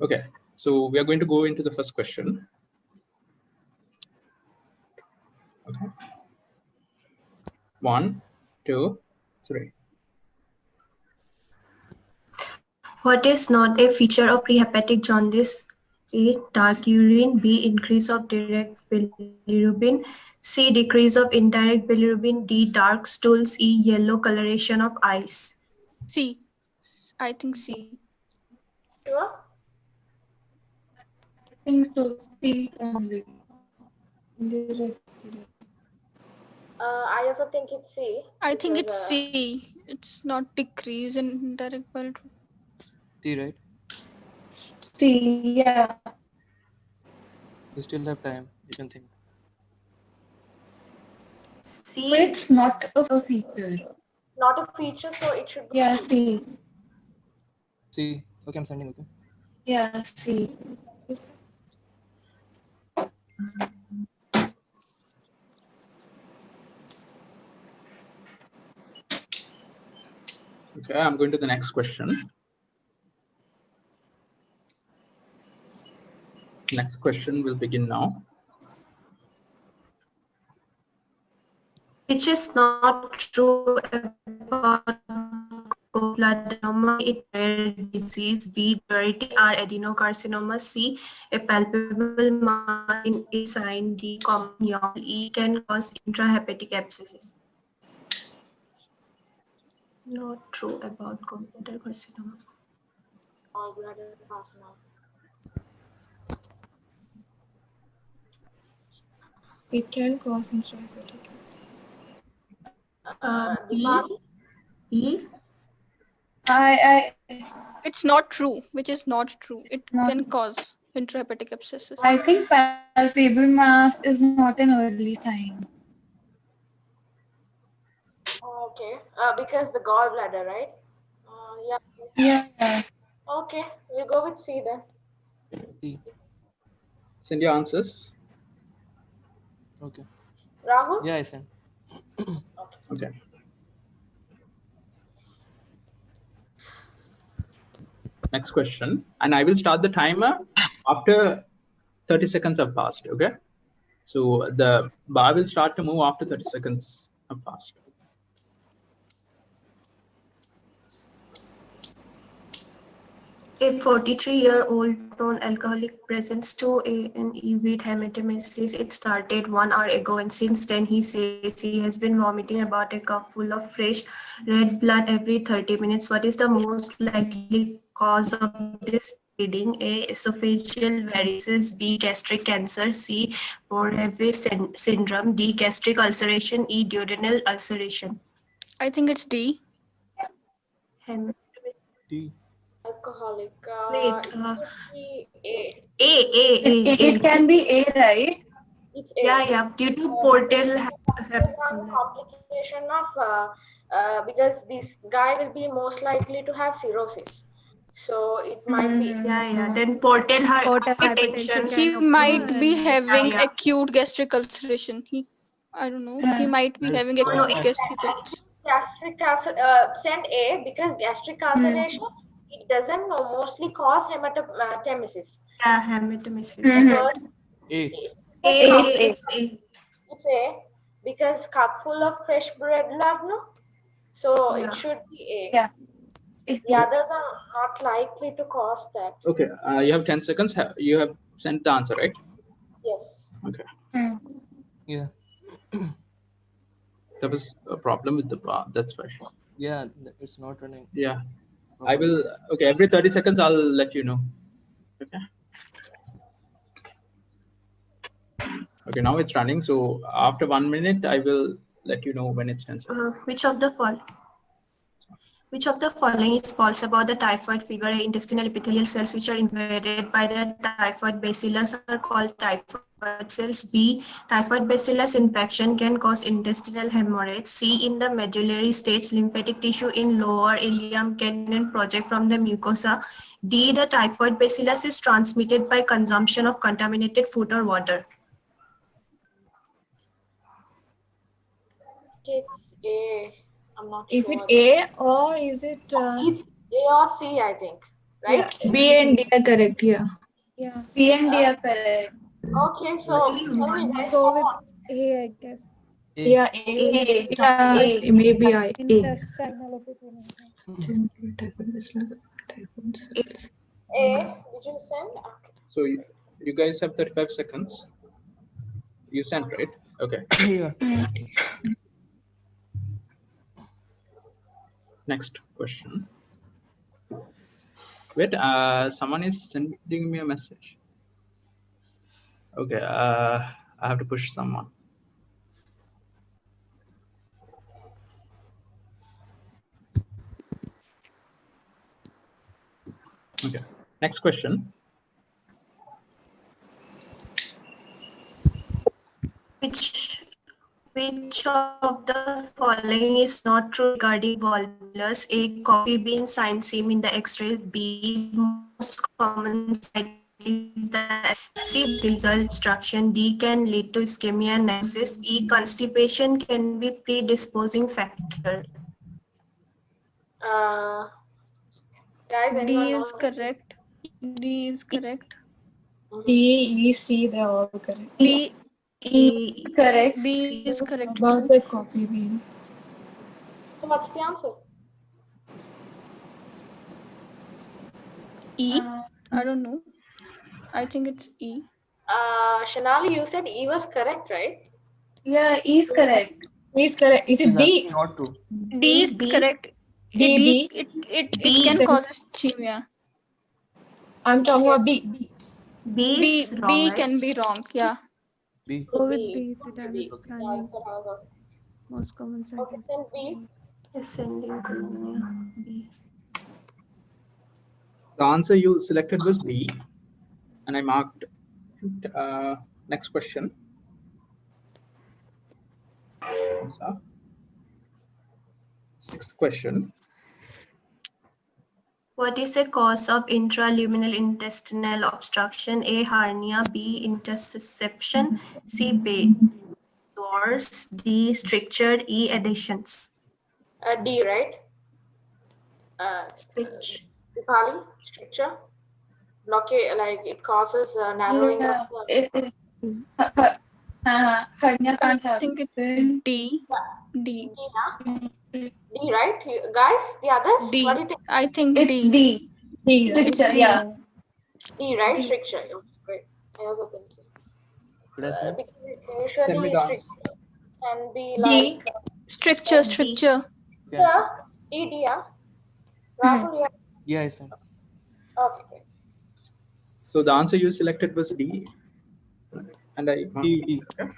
Okay, so we are going to go into the first question. Okay. 1, 2, 3. What is not a feature of prehepatic jaundice? A. Dark urine. B. Increase of direct bilirubin. C. Decrease of indirect bilirubin. D. Dark stools. E. Yellow coloration of eyes. C. I think C. Sure. I think so. C only. I also think it's C. I think because, it's C. It's not decrease in direct bilirubin. C, right? C, yeah. You still have time. You can think. C. But it's not a feature. not a feature, so it should be Yeah, C. C. C. Okay, I'm sending. Okay. Yeah, C. Okay, I'm going to the next question. Next question will begin now. Which is not true about gallbladderoma, it rare disease. B. Majority are adenocarcinoma. C. A palpable mass in a sign. D. Common yawl. E. Can cause intrahepatic abscesses. Not true about gallbladder carcinoma. Gallbladder carcinoma. It can cause intrahepatic. Dipali? E. It's not true, which is not true. It Not- can cause intrahepatic abscesses. I think palpable mass is not an early sign. Okay. Because the gallbladder, right? Yeah. Yeah. Okay, we'll go with C then. C. Send your answers. Okay. Rahul? Yeah, I sent. Okay. Next question, and I will start the timer after 30 seconds have passed. Okay, so the bar will start to move after 30 seconds have passed. A 43-year-old non-alcoholic presents 2A&E with hematemesis. It started 1 hour ago, and since then he says he has been vomiting about a cup full of fresh red blood every 30 minutes. What is the most likely cause of this bleeding? A. Esophageal varices. B. Gastric cancer. C. Morhewe syndrome. D. Gastric ulceration. E. Duodenal ulceration. I think it's D. D. Alcoholic. Wait, It could be A. It can be A, right? It's A. Yeah. Due to portal. There's some complication of because this guy will be most likely to have cirrhosis, so it might be. Yeah. Then portal hypertension. He might be having Yeah. acute gastric ulceration. I don't know. He might be having No, acute gastric ulceration. Gastric send A because gastric ulceration it doesn't mostly cause hematemesis. Yeah, hematemesis. But A. it's A because cup full of fresh bread blood, no? So Yeah. it should be A. Yeah. The others are not likely to cause that. Okay, you have 10 seconds. You have sent the answer, right? Yes. Okay. Yeah. There was a problem with the bar. That's why. Yeah, it's not running. Yeah. I will. Okay, every 30 seconds I'll let you know. Okay. Okay, now it's running. So after 1 minute, I will let you know when it's answered. Which of the following is false about the typhoid fever? Intestinal epithelial cells which are invaded by the typhoid bacillus are called typhoid cells. B. Typhoid bacillus infection can cause intestinal hemorrhage. C. In the medullary stage, lymphatic tissue in lower ileum can project from the mucosa. D. The typhoid bacillus is transmitted by consumption of contaminated food or water. It's A. I'm not Is sure. it A or is it? It's A or C, I think. right? B and D are correct. Yeah. Yes. B and D are correct. Okay, so Only tell me one what is- Go come with on. A, I guess. Yeah. A. Yeah. A. Maybe I. A. Intestinal epithelium. A, did you send? Okay. So you guys have 35 seconds. You sent, right? Okay. Yeah. Next question. Wait, someone is sending me a message. Okay, I have to push someone. Okay, next question. Which of the following is not true regarding volvulus? A. Coffee bean signs seen in the X-ray. B. Most common site is the C. Basal obstruction. D. Can lead to ischemia and necrosis. E. Constipation can be predisposing factor. Guys, anyone D is know? correct. D is correct. D, E, C, they're all correct. B, E is correct. B is correct. About the coffee bean. So what's the answer? E. I don't know. I think it's E. Shanali, you said E was correct, right? Yeah, E is correct. E is correct. Is it That's B? not true. D is B. correct. B, It B. can Then- cause ischemia. I'm talking about B. B B, is wrong, B right? can be wrong. Yeah. B. Go with B. B. That I was Yeah, planning. that's what I was asking. Most common site Okay, is then B. Ascending column, yeah. B. The answer you selected was B, and I marked it. Next question. Next question. What is the cause of intraluminal intestinal obstruction? A. Hernia. B. Interception. C. Sores. D. Stricture. E. Adhesions. D, right? Stitch. Dipali, stricture. Blockade, like it causes narrowing Yeah. of the. Hernia I can't happen. think it's D. D. D, huh? D, right? Guys, the others? D. What do you think? I think It's D. D. D. It's Stricture, D. yeah. D, right? Stricture. Okay, great. I also think so. What did I say? Because Send me usually the answer. stricture can be D. like Stricture, stricture. Yeah. D, D, yeah. Rahul, yeah. Yeah, I said. Okay, great. So the answer you selected was D, and I marked D. it. Okay.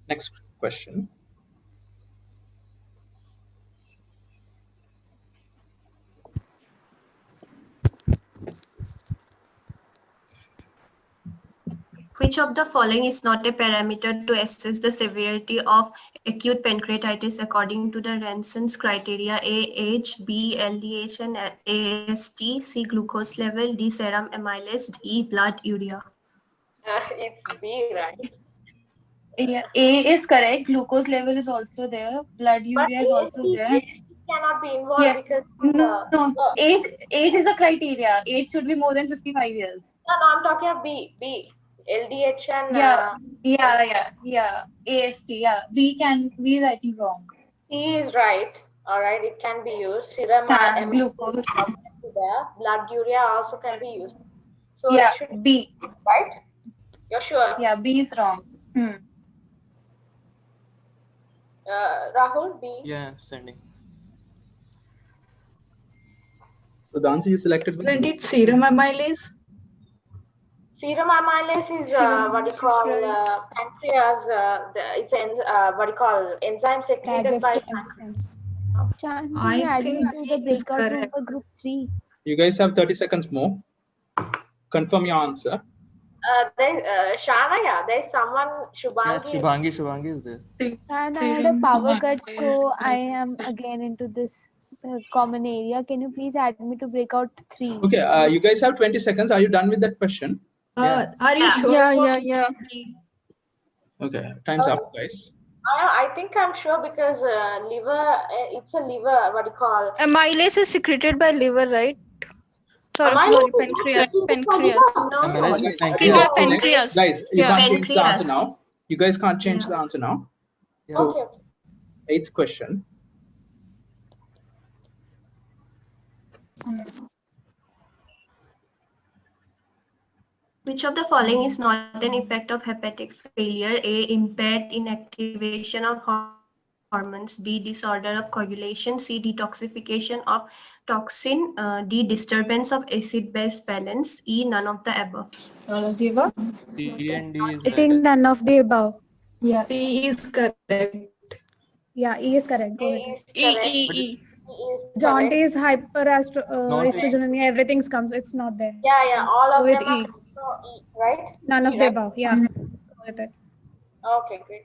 Next question. Which of the following is not a parameter to assess the severity of acute pancreatitis according to the Ranson's criteria? A. Age. B. LDH and AST. C. Glucose level. D. Serum amylase. D. Blood urea. It's B, right? Yeah, A is correct. Glucose level is also there. Blood But urea is also there. AST cannot be involved Yeah. because No, age is a criteria. Age should be more than 55 years. No, I'm talking of B. LDH and Yeah. AST, yeah. B is I think wrong. C is right. All right, it can be used. Serum Glucose. there. Blood urea also can be used. So Yeah, it should B. be right. You're sure? Yeah, B is wrong. Rahul, B. Yeah, sending. So the answer you selected was Isn't B. it serum amylase? Serum amylase is Serum what you call right. pancreas. It's what you call enzyme secreted by pancreas. I think to the B is breakout room correct. for group 3. You guys have 30 seconds more. Confirm your answer. Shana, yeah, there's someone, Yeah, Shubhangi. Shubhangi is there. And I had a power cut, so I am again into this common area. Can you please add me to breakout 3? Okay, you guys have 20 seconds. Are you done with that question? Are you sure? Yeah. Okay, time's up, guys. I think I'm sure because liver, it's a liver, what do you call? Amylase is secreted by liver, right? Am I sorry, not pancreas, able to pancreas. No, Manage Guys, pancreas. yeah, Pancreas. guys, you Yeah. can't change the answer Pancreas. now. You guys can't change Yeah. the answer now. Yeah. So, Okay. 8th question. Which of the following is not an effect of hepatic failure? A. Impaired inactivation of hormones. B. Disorder of coagulation. C. Detoxification of toxin. D. Disturbance of acid-base balance. E. None of the above. None of the above? C and D is I right. think none of the above. Yeah. C is correct. Yeah, E is correct. Go A ahead. is correct. E. B is correct. Jaundice, Not hyperestrogenemia, everything comes. It's not there. Yeah, all Go of with them are E. also E, right? None of E, the right? above. Yeah. Go with it. Okay, great.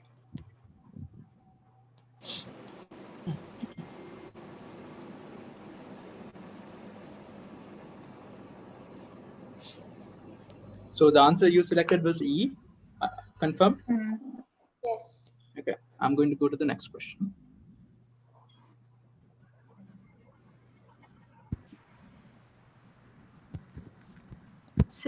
So the answer you selected was E. Confirm? Yes. Okay, I'm going to go to the next question.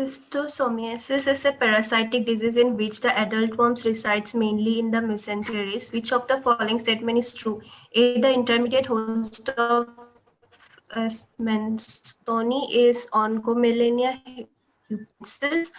Schistosomiasis is a parasitic disease in which the adult worms resides mainly in the mesenteries. Which of the following statement is true? A. The intermediate host of Mansoni is Oncomelania hupensis.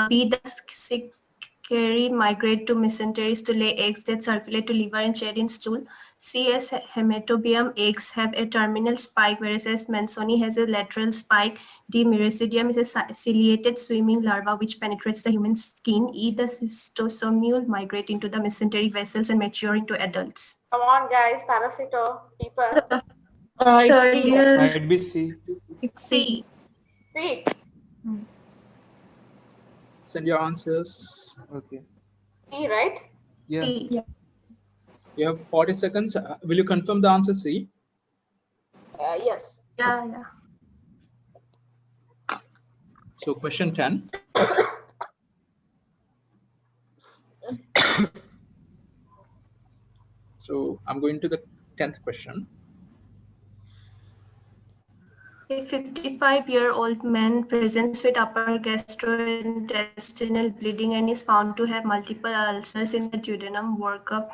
B. The Siccari migrate to mesenteries to lay eggs that circulate to liver and shed in stool. C. As hematobium eggs have a terminal spike, whereas as Mansoni has a lateral spike. D. Miracidium is a ciliated swimming larva which penetrates the human skin. E. The schistosomule migrate into the mesentery vessels and mature into adults. Come on, guys. Parasito. People. It's So C. earlier, Might be C. It's C. See. Send your answers. Okay. E, right? Yeah. C. You have 40 seconds. Will you confirm the answer C? Yes. Yeah. So question 10. So I'm going to the 10th question. A 55-year-old man presents with upper gastrointestinal bleeding and is found to have multiple ulcers in the duodenum. Workup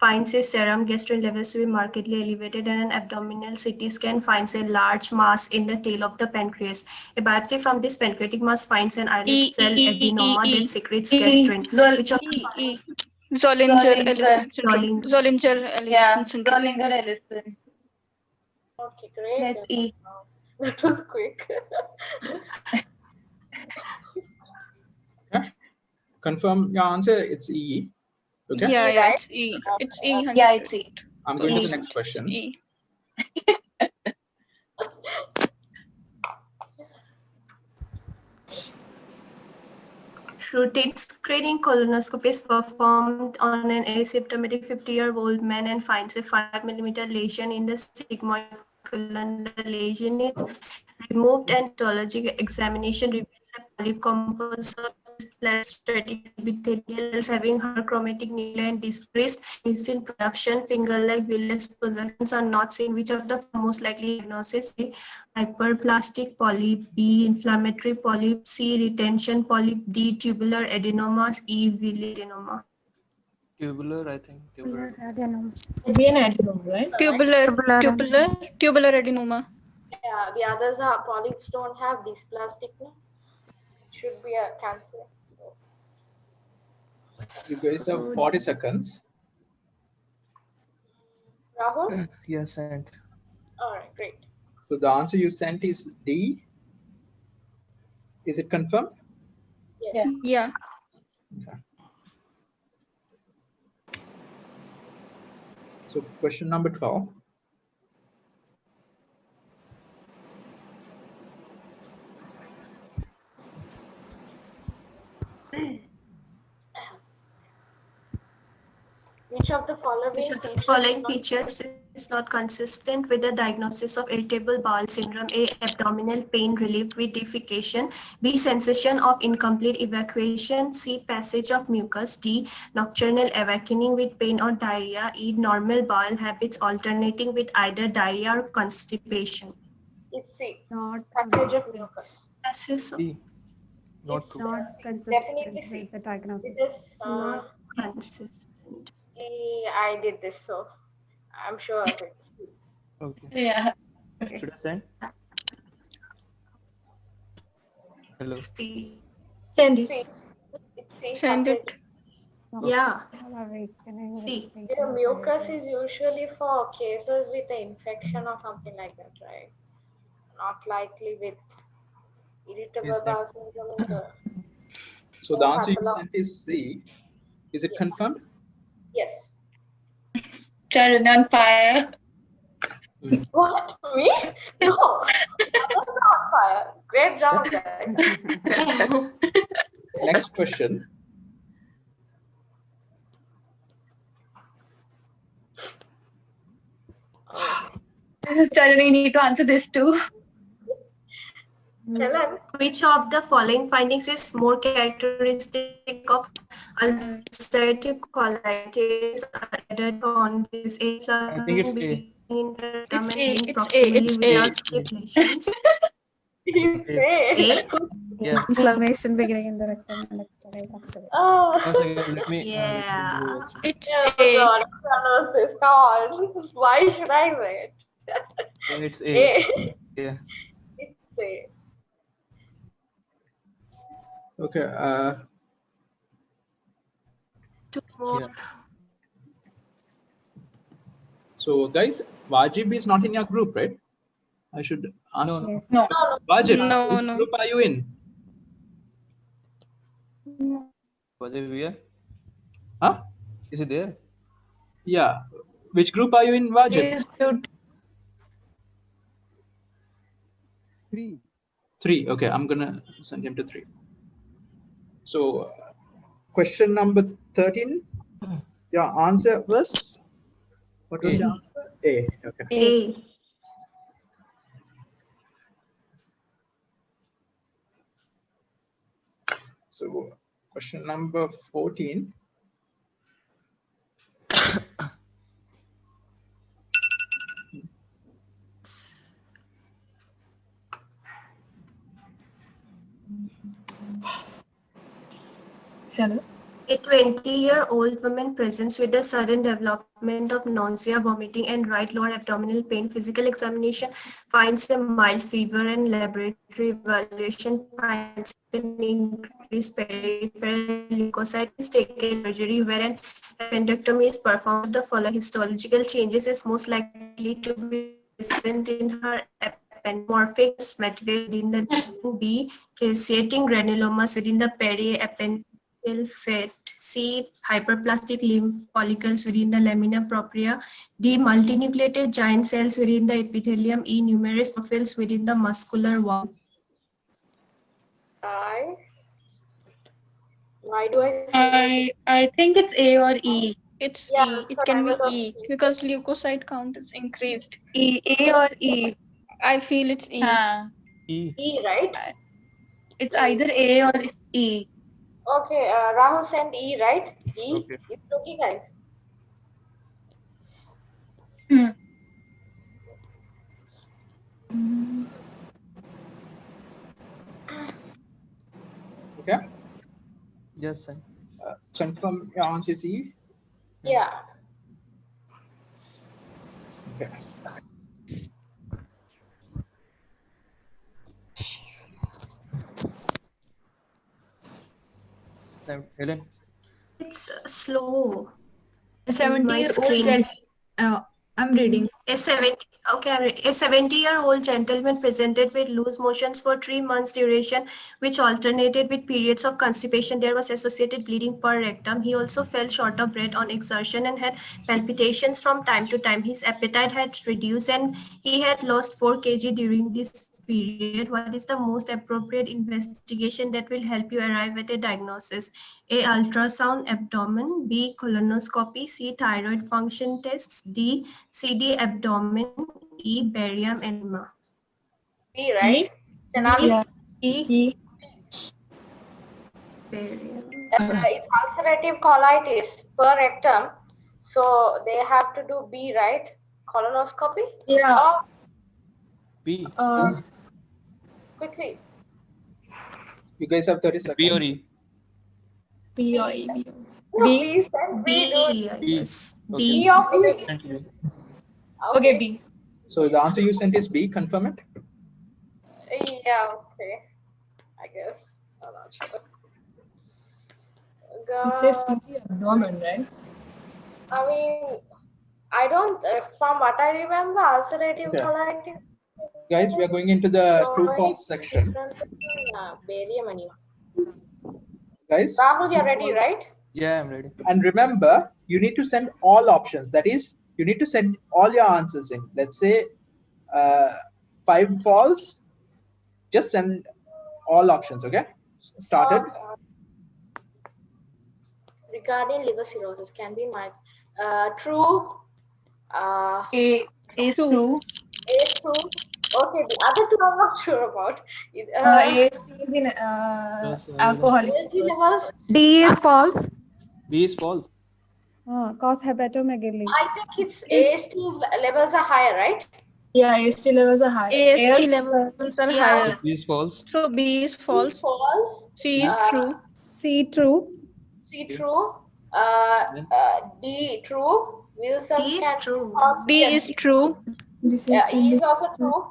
finds his serum gastrin levels to be markedly elevated, and an abdominal CT scan finds a large mass in the tail of the pancreas. A biopsy from this pancreatic mass finds an islet cell adenoma that secretes gastrin. Which of the Zollinger-Ellison syndrome. Zollinger. Zollinger-Ellison syndrome. Zollinger-Ellison. Okay, great. That's E. That was quick. Okay. Confirm your answer. It's E. Okay. Yeah, E, right? it's E. It's E. Yeah, it's E. I'm going to the E. next question. E. Routine screening colonoscopy is performed on an asymptomatic 50-year-old man and finds a 5mm lesion in the sigmoid colon. The lesion is removed and histologic examination reveals a polyp composed of stratic epithelials having higher chromatic nuclei and decreased mucin production. Finger-like villus projections are not seen. Which of the most likely diagnosis? A. Hyperplastic polyp. B. Inflammatory polyp. C. Retention polyp. D. Tubular adenoma. E. Villi adenoma. Tubular, I think. Tubular. It'd be an adenoma, right? Tubular adenoma. Yeah, the others are polyps don't have dysplastic. No? Should be a cancer. So. You guys have 40 seconds. Rahul? Yes, and All right, great. So the answer you sent is D. Is it confirmed? Yes. Yeah. Okay. So question number 12. Which of the following Which of the features following is not- features is not consistent with the diagnosis of irritable bowel syndrome? A. Abdominal pain relieved with defecation. B. Sensation of incomplete evacuation. C. Passage of mucus. D. Nocturnal awakening with pain or diarrhea. E. Normal bowel habits alternating with either diarrhea or constipation. It's C. Not Passage of consistent. mucus. Assess C. Not It's true. Not C. consistent Definitely C. with the diagnosis. Because not consistent. I did this, so I'm sure of it. C. Okay. Yeah. Should I send? Hello. C. Send it. C. It's C. Send Passage. it. Yeah. Awakening. C. The mucus is usually for cases with an infection or something like that, right? Not likely with irritable Yes, bowel syndrome in the So the answer you patholo- sent is C. Is it Yes. confirmed? Yes. Charan on fire. What? Me? No. That's not fire. Great job, guys. Next question. Charan, you need to answer this too. Helen, Which of the following findings is more characteristic of ulcerative colitis rather on this I think it's A. It's proximally A. without stipulations? you say. Yeah. Inflammation beginning in the rectum and external oxidation. Oh. One second. Let me. Yeah. Yeah, A. God, this called. Why should I say it? Yeah, it's A. A. Yeah. It's A. Okay. Two more. Yeah. So guys, Wajib is not in your group, right? I should ask. No. No. Wajib, No, which no. group are you in? Was it here? Huh? Is it there? Yeah. Which group are you in, Wajib? 3. 3. Okay, I'm gonna send him to 3. So, question number 13. Your answer was, what was A. your answer? A. Okay. A. So, question number 14. Hello. A 20-year-old woman presents with a sudden development of nausea, vomiting, and right lower abdominal pain. Physical examination finds a mild fever, and laboratory evaluation finds an increased peripheral leukocyte is taken surgery where an appendectomy is performed. The following histological changes is most likely to be present in her appendomorphic material within the B, caseating granulomas within the periappendicular fat. C. Hyperplastic lymph follicles within the lamina propria. D. Multinucleated giant cells within the epithelium. E. Numerous neutrophils within the muscular wall. Why do I feel I think it's A or E. It's Yeah, E. It that's can what I be was E because leukocyte count is increased. A or E. I feel it's E. E. E, right? It's either A or it's E. Okay, Rahul sent E, right? E. Okay. It's okay, guys. Hmm. Okay. Yes, sir. Confirm your answer is E. Yeah. Okay. Helen. It's slow. A My 70-year-old screen. I'm reading. A 70-year-old gentleman presented with loose motions for 3 months duration, which alternated with periods of constipation. There was associated bleeding per rectum. He also fell short of breath on exertion and had palpitations from time to time. His appetite had reduced and he had lost 4 kg during this period. What is the most appropriate investigation that will help you arrive at a diagnosis? A. Ultrasound abdomen. B. Colonoscopy. C. Thyroid function tests. D. CD abdomen. E. Barium enema. B, right? Tenali? Yeah. E. Barium. It's ulcerative colitis per rectum. So they have to do B, right? Colonoscopy? Yeah. Or B. Quickly. You guys have 30 B or seconds. E? B or E. B. No, B. please send B, B. I B. guess. Okay. B B. of B. Sent to B. Okay, B. So the answer you sent is B. Confirm it. Yeah, okay. I guess. I'm not sure. It says God, CT abdomen, right? I mean, I don't, from what I remember, ulcerative Okay. colitis. Guys, we are going into the so true many false section. differences in barium anyway. Guys, Rahul, you're true, ready, false. right? Yeah, I'm ready. And remember, you need to send all options. That is, you need to send all your answers in. Let's say 5 false. Just send all options. Okay. Started. Regarding liver cirrhosis, can be my true. A is true. A true. Okay, the other two I'm not sure about. AST is in alcoholic. AST levels, D is false. B is false. Cause hepatomegaly. I think it's AST levels are higher, right? Yeah, AST levels are high. AST levels are Yeah. higher. B is false. So B is false. False. C is true. C true. C true. D true. Wilson D is true. D is true. This Yeah, is E is also true.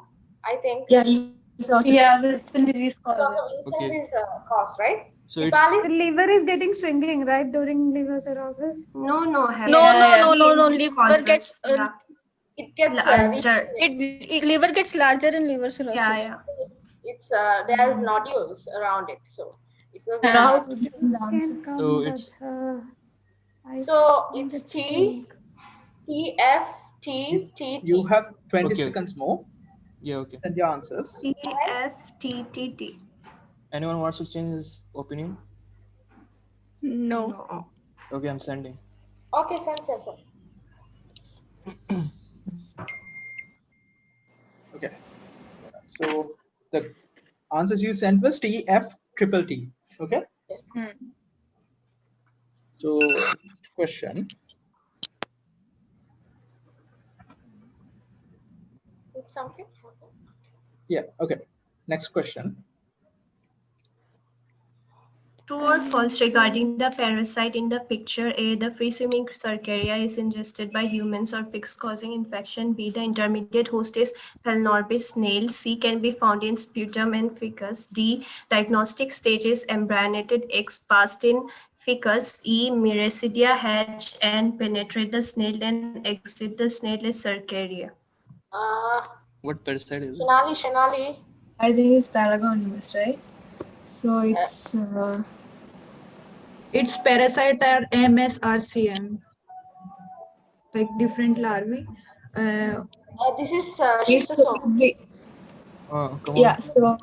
I think. yeah, E is also Yeah, Wilson disease So causes. Wilson Okay. is cause, right? So it's The liver is getting shrinking, right, during liver cirrhosis? No, No, no. Liver Causes, gets yeah. It gets Larger. liver gets larger in liver cirrhosis. Yeah. it's there's nodules around it, so it will be Rahul. Can come, So it's- but, I So think it's it's T, T, F, T, T, You T. have 20 Okay. seconds more. yeah, okay. Send your answers. T, F, T, T, T. Anyone wants to change his opinion? No. Okay, I'm sending. Okay, send. Okay. So the answers you sent was T, F, triple T. Okay. Hmm. So question. Did something happen? Yeah. Okay. Next question. True or false regarding the parasite in the picture? A, the free-swimming Cercaria is ingested by humans or pigs causing infection. B, the intermediate host is Phalaenopsis snail. C, can be found in sputum and fecus. D, diagnostic stage is embryonated eggs passed in fecus. E, Miracidia hatch and penetrate the snail and exit the snail as Cercaria. What parasite is it? Shanali. I think it's Paragonimus, right? So It's parasite are MSRCM, like different larvae. This is it's schistosome. Oh, come yeah. on. So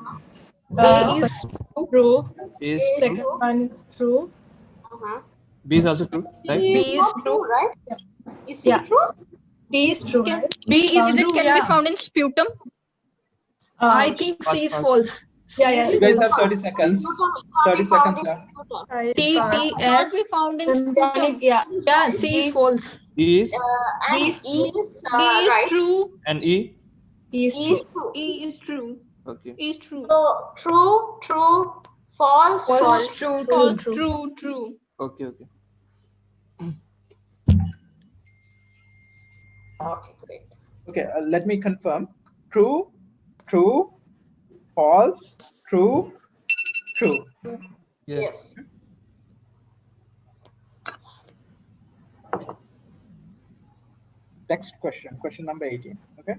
A is true. A is A is true. Second one is true. B is also true, right? B B is is not true, right? Is C Yeah. true? C is true, right? B is Is it true, can be yeah. found in sputum? I think C is false. Yeah. You guys have 30 seconds. 30 seconds left. T, T, Not F. be found in Embryonic, sputum. yeah. Yeah, C is false. E is And B E is is B is right. true. and E. E is E true. is true. E is true. Okay. E is true. So true, false, False, true, False, true. true. Okay. Okay, great. Okay. Let me confirm. True, true, false, true, true. Yeah. Yes. Next question. Question number 18. Okay.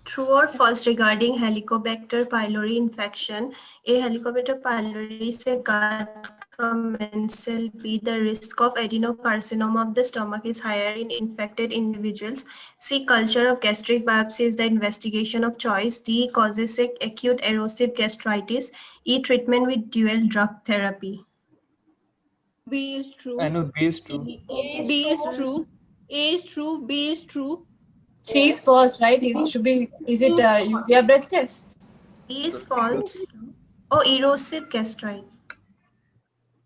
True or false regarding Helicobacter pylori infection? A, Helicobacter pylori is a gut commensal. B, the risk of adenocarcinoma of the stomach is higher in infected individuals. C, culture of gastric biopsy is the investigation of choice. D, causes acute erosive gastritis. E, treatment with dual drug therapy. B is true. I know B is true. B is true. A is true. B is true. C is false, right? It should be. Is it urea breath test? D is false. Oh, erosive gastritis.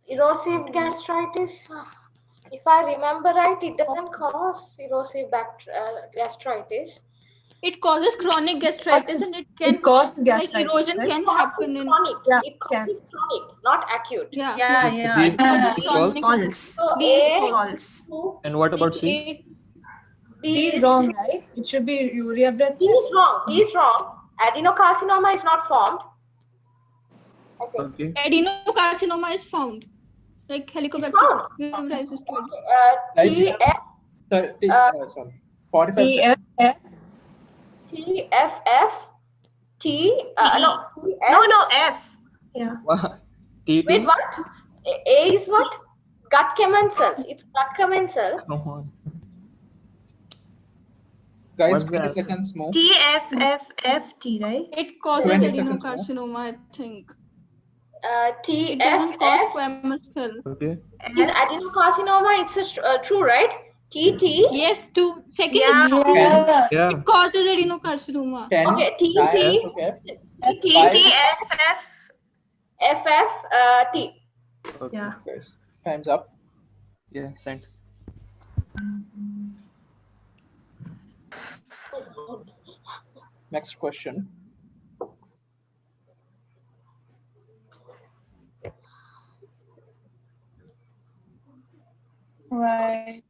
Erosive gastritis. if I remember right, it doesn't cause erosive gastritis. It causes chronic gastritis and it can causes like gastritis, erosion right? can happen in Chronic. Yeah, It causes chronic, not acute. yeah. Yeah, So yeah. B, It causes B false. false. So B is A, False. two, And what about C? A, D D is wrong, right? It should be urea breath D is test. wrong. D is wrong. Adenocarcinoma is not formed. I think. Okay. Adenocarcinoma is found. Like It's Helicobacter found. pylori. Guys, you TF, have 30, sorry, 45 E, F, seconds. F. TFF, no, TF. No, F. Yeah. T2? Wait, what? A is what? Gut commensal. It's gut commensal. Come on. Guys, What's 20 that? seconds more. TFFFT, right? It causes 20 seconds more. adenocarcinoma, I think. It doesn't TFF cause squamous cell. Okay. is adenocarcinoma. It's true, right? TT. Yes, to second Yeah. is true. Yeah. Yeah. It causes adenocarcinoma. 10, Okay, 9, TT, okay. TTFF. FF, T. Okay. Yeah. Guys, time's up. Yeah, sent. Next question. Right.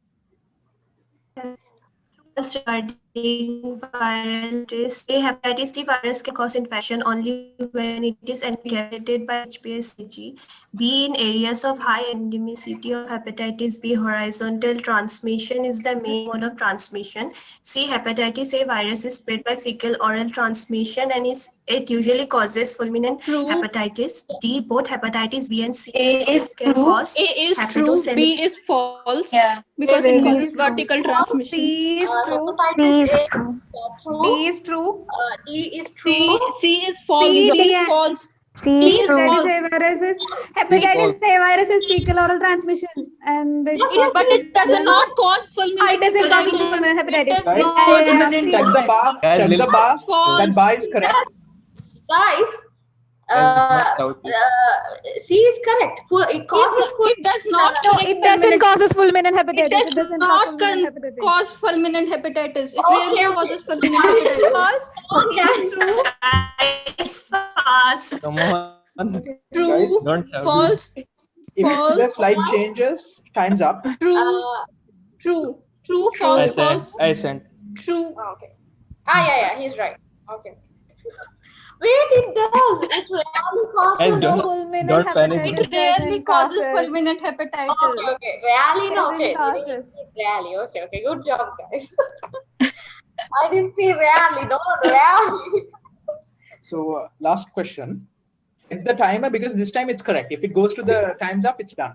Regarding viral disease, hepatitis D virus can cause infection only when it is encapsulated by HPSCG. B, in areas of high endemicity of hepatitis B, horizontal transmission is the main mode of transmission. C, hepatitis A virus is spread by fecal oral transmission and it usually causes fulminant True. hepatitis. D, both hepatitis B and C A is viruses can true. cause A is true, hepatosemic- B is false Yeah. because A it is causes true. vertical transmission. C is true. Hepatitis A, true. B is true. D is true. C is false. C C is is- false. C is true. Hepatitis A virus is fecal oral transmission, and Yes, yes, But it does not cause fulminant it doesn't cause hepatitis. fulminant hepatitis. Guys, Yeah, check the bar. Guys, Check the bar. False. That bar is correct. Guys, C is correct. It causes full. It does not. No, it doesn't cause fulminant hepatitis. It does not cause fulminant hepatitis. It rarely Okay. causes fulminant hepatitis. Cause Okay. true. Guys, fast. Come on. True. Guys, Don't shout. False. if False. the slide changes, time's up. True. True. True. I False. sent. False. I sent. True. Okay. Yeah, he's right. Okay. Wait, it does. It really causes. Guys, don't Fulminant panic. hepatitis It rarely doesn't causes causes- fulminant hepatitis. Okay. Really? No, okay. Doesn't causes. Really. Okay. Good job, guys. I didn't see really. No, really. So last question. Hit the timer because this time it's correct. If it goes to the time's up, it's done.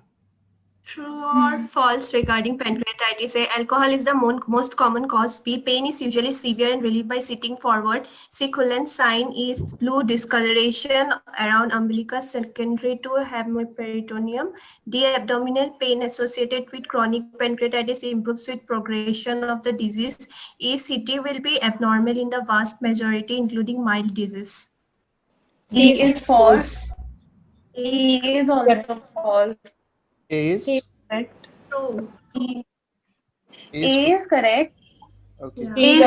True or false regarding pancreatitis? A, alcohol is the most common cause. B, pain is usually severe and relieved by sitting forward. C, Cullen sign is blue discoloration around umbilicus secondary to hemiperitoneum. D, abdominal pain associated with chronic pancreatitis improves with progression of the disease. E, CT will be abnormal in the vast majority, including mild disease. C is false. A E is also false. A is. C is correct. true. E- A A is. is correct. Okay. Yeah. D is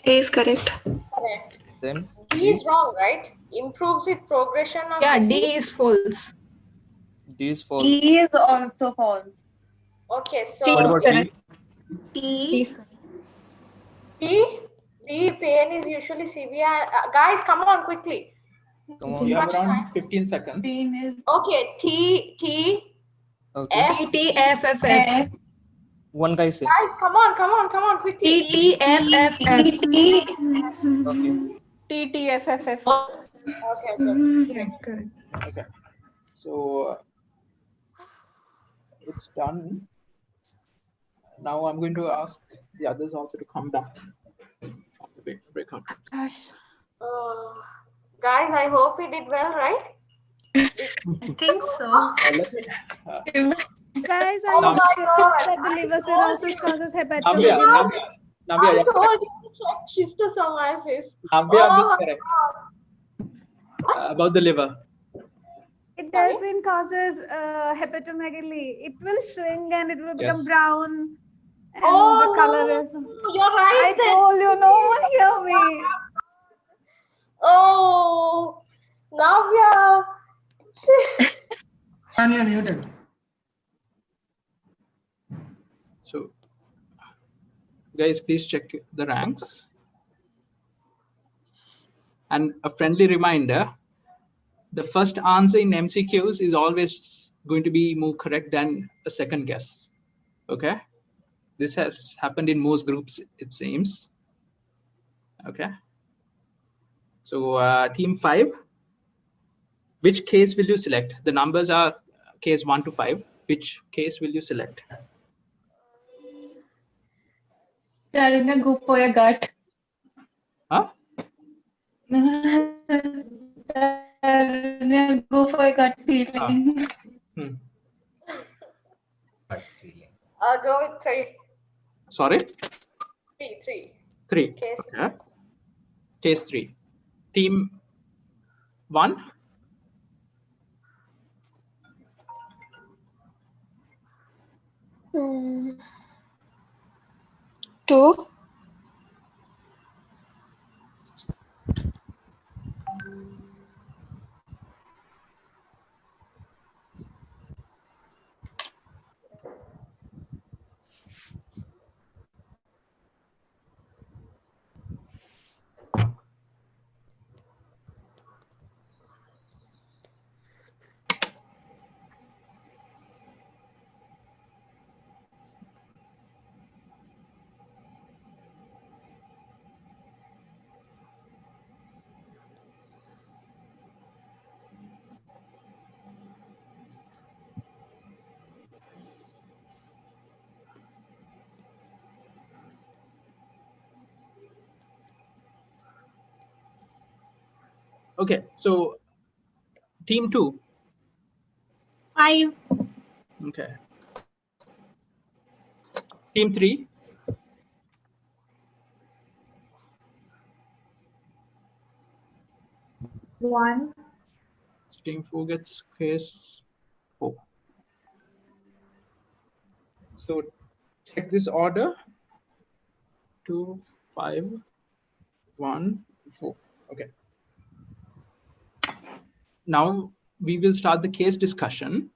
is correct. Correct. Then D is wrong, right? Improves with progression of disease. is false. D is false. E is also false. Okay, C so What is about correct. D? D, C is correct. D pain is usually severe. Guys, come on quickly. Come on. You have around 15 seconds. Green is Okay, T, Okay. F. F. One guy say. Guys, come on quickly. Okay. TTFFF. Okay. Yes, correct. Okay. So it's done. Now I'm going to ask the others also to come back. Breakout. Guys, I hope we did well, right? I think so. Let me. Guys, are Now- you sure that the liver cirrhosis causes Navya, hepatomegaly? Navya, I you're told correct. you to check schistosomiasis. Navya Oh is my correct. About the liver. It Sorry? doesn't causes hepatomegaly. It will shrink and it will become Yes. brown. And Oh, the color no, is. you're right. I told you, no one hear me. Oh, Navya. And you're muted. So, guys, please check the ranks. And a friendly reminder, the first answer in MCQs is always going to be more correct than a second guess. Okay? This has happened in most groups, it seems. Okay? So, team 5, which case will you select? The numbers are case 1 to 5. Which case will you select? Charina, go for your gut. Huh? Charina, go for your gut feeling. Hmm. I'll go with 3. Sorry? 3. 3. Case. Okay. Case 3. Team 1. Two. Okay. So, team 2. 5. Okay. Team 3. 1. Team 4 gets case 4. So check this order. 2, 5, 1, 4. Okay. Now we will start the case discussion,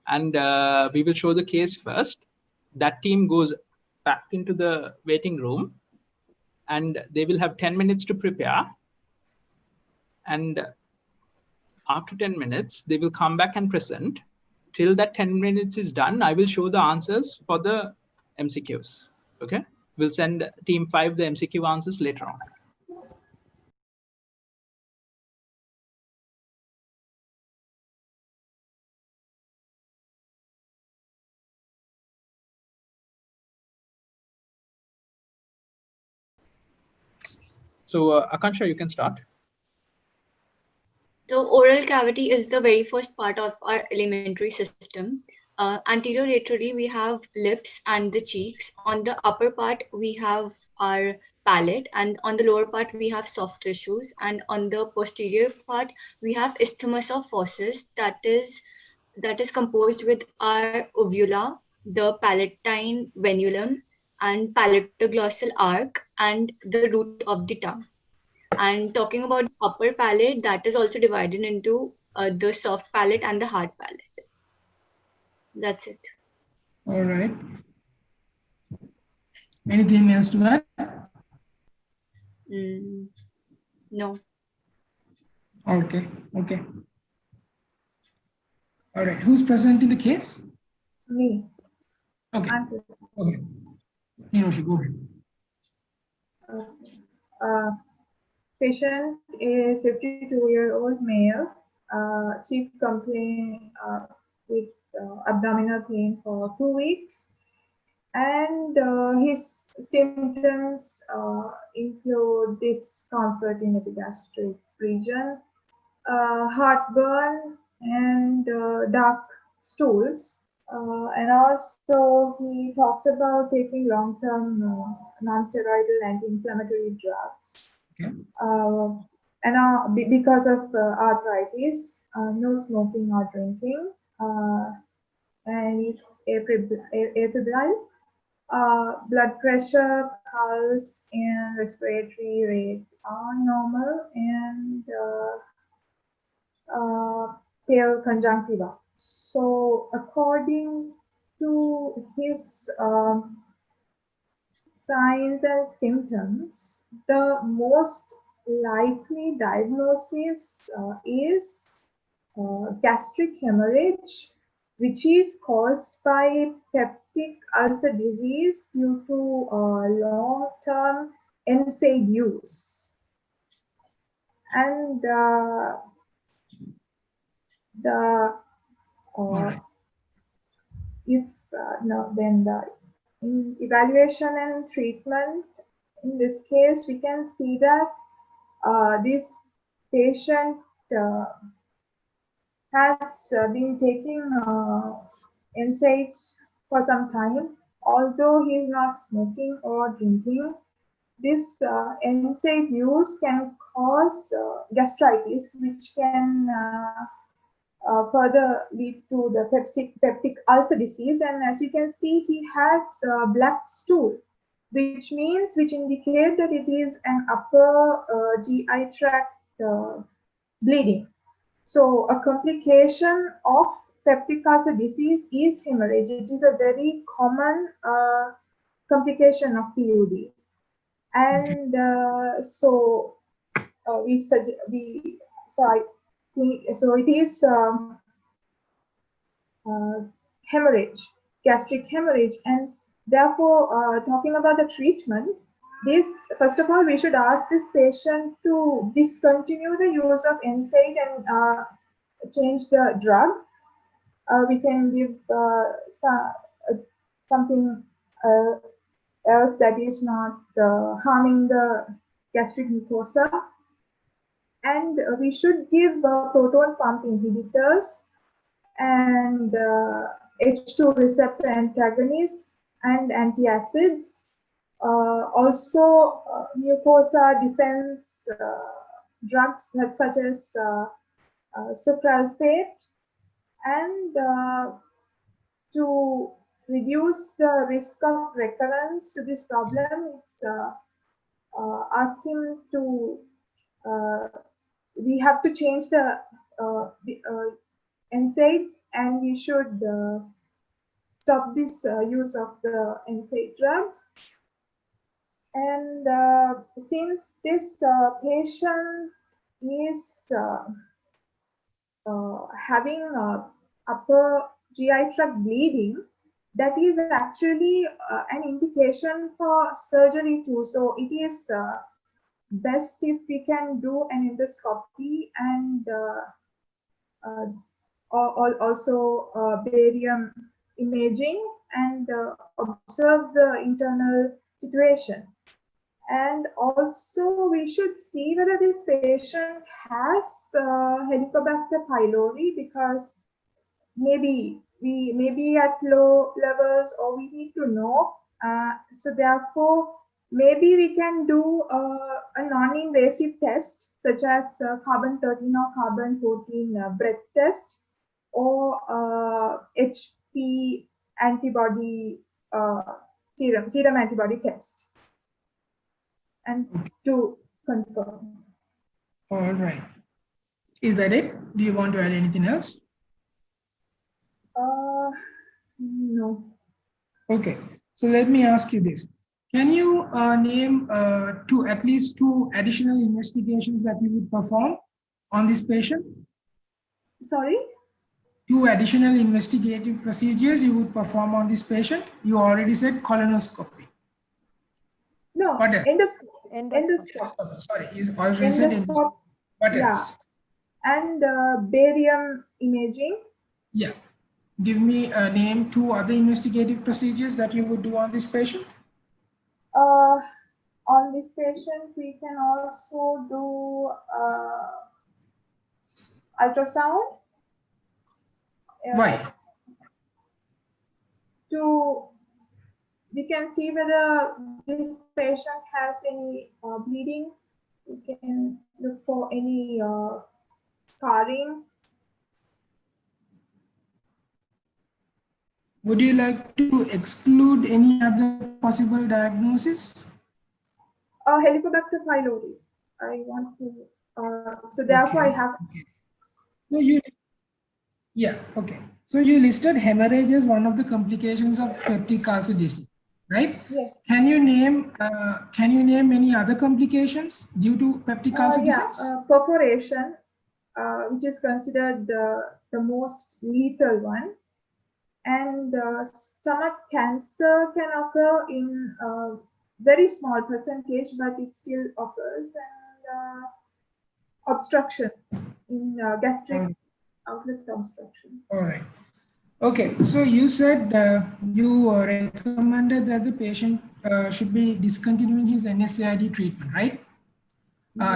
and we will show the case first. That team goes back into the waiting room, and they will have 10 minutes to prepare. And after 10 minutes, they will come back and present. Till that 10 minutes is done, I will show the answers for the MCQs. Okay. We'll send team 5 the MCQ answers later on. So Akansha, you can start. The oral cavity is the very first part of our alimentary system. Anterolaterally, we have lips and the cheeks. On the upper part, we have our palate, and on the lower part, we have soft tissues. And on the posterior part, we have isthmus of Faucis that is composed with our uvula, the palatine venulum, and palatoglossal arc, and the root of the tongue. And talking about the upper palate, that is also divided into the soft palate and the hard palate. That's it. All right. Anything else to add? No. Okay. Okay. All right. Who's presenting the case? Me. Okay. Okay. Hiroshi, go ahead. Patient is 52-year-old male, chief complaint with abdominal pain for 2 weeks, and his symptoms include discomfort in the epigastric region, heartburn, and dark stools. And also he talks about taking long-term non-steroidal anti-inflammatory drugs. Okay. because of arthritis, no smoking or drinking, and is afebrile. Blood pressure, pulse, and respiratory rate are normal, and pale conjunctiva. So, according to his signs and symptoms, the most likely diagnosis is gastric hemorrhage, which is caused by peptic ulcer disease due to long-term NSAID use. And in evaluation and treatment, in this case, we can see that this patient has been taking NSAIDs for some time. Although he is not smoking or drinking, this NSAID use can cause gastritis, which can further lead to the peptic ulcer disease. And as you can see, he has black stool, which indicate that it is an upper GI tract bleeding. So a complication of peptic ulcer disease is hemorrhage. It is a very common complication of PUD. And so it is hemorrhage, gastric hemorrhage, and therefore talking about the treatment, first of all we should ask this patient to discontinue the use of NSAID and change the drug. We can give something else that is not harming the gastric mucosa. And we should give proton pump inhibitors and H2 receptor antagonists and antacids. Also, mucosa defense drugs such as sucralfate, and to reduce the risk of recurrence to this problem, it's ask him to we have to change the NSAIDs, and we should stop this use of the NSAID drugs. And since this patient is having upper GI tract bleeding, that is actually an indication for surgery too. So it is best if we can do an endoscopy and also barium imaging and observe the internal situation. And also we should see whether this patient has Helicobacter pylori, because maybe we may be at low levels, or we need to know. So therefore, maybe we can do a non-invasive test such as carbon-13 or carbon-14 breath test, or HP antibody serum antibody test, and to confirm. All right. Is that it? Do you want to add anything else? No. Okay. So let me ask you this. Can you name at least two additional investigations that you would perform on this patient? Sorry? Two additional investigative procedures you would perform on this patient? You already said colonoscopy. No, what else? Endoscopy. Sorry, you already said endoscopy. What else? And barium imaging. Yeah. Give me name two other investigative procedures that you would do on this patient. On this patient, we can also do ultrasound. Why? We can see whether this patient has any bleeding You can look for any scarring. Would you like to exclude any other possible diagnosis? Helicobacter pylori. I want to, so therefore I have. No, yeah, okay. So you listed hemorrhage as one of the complications of peptic ulcer disease, right? Yes. Can you name any other complications due to peptic ulcer disease? Perforation, which is considered the most lethal one. And stomach cancer can occur in a very small percentage, but it still occurs. And obstruction in gastric outlet obstruction. All right. Okay, so you said you recommended that the patient should be discontinuing his NSAID treatment, right?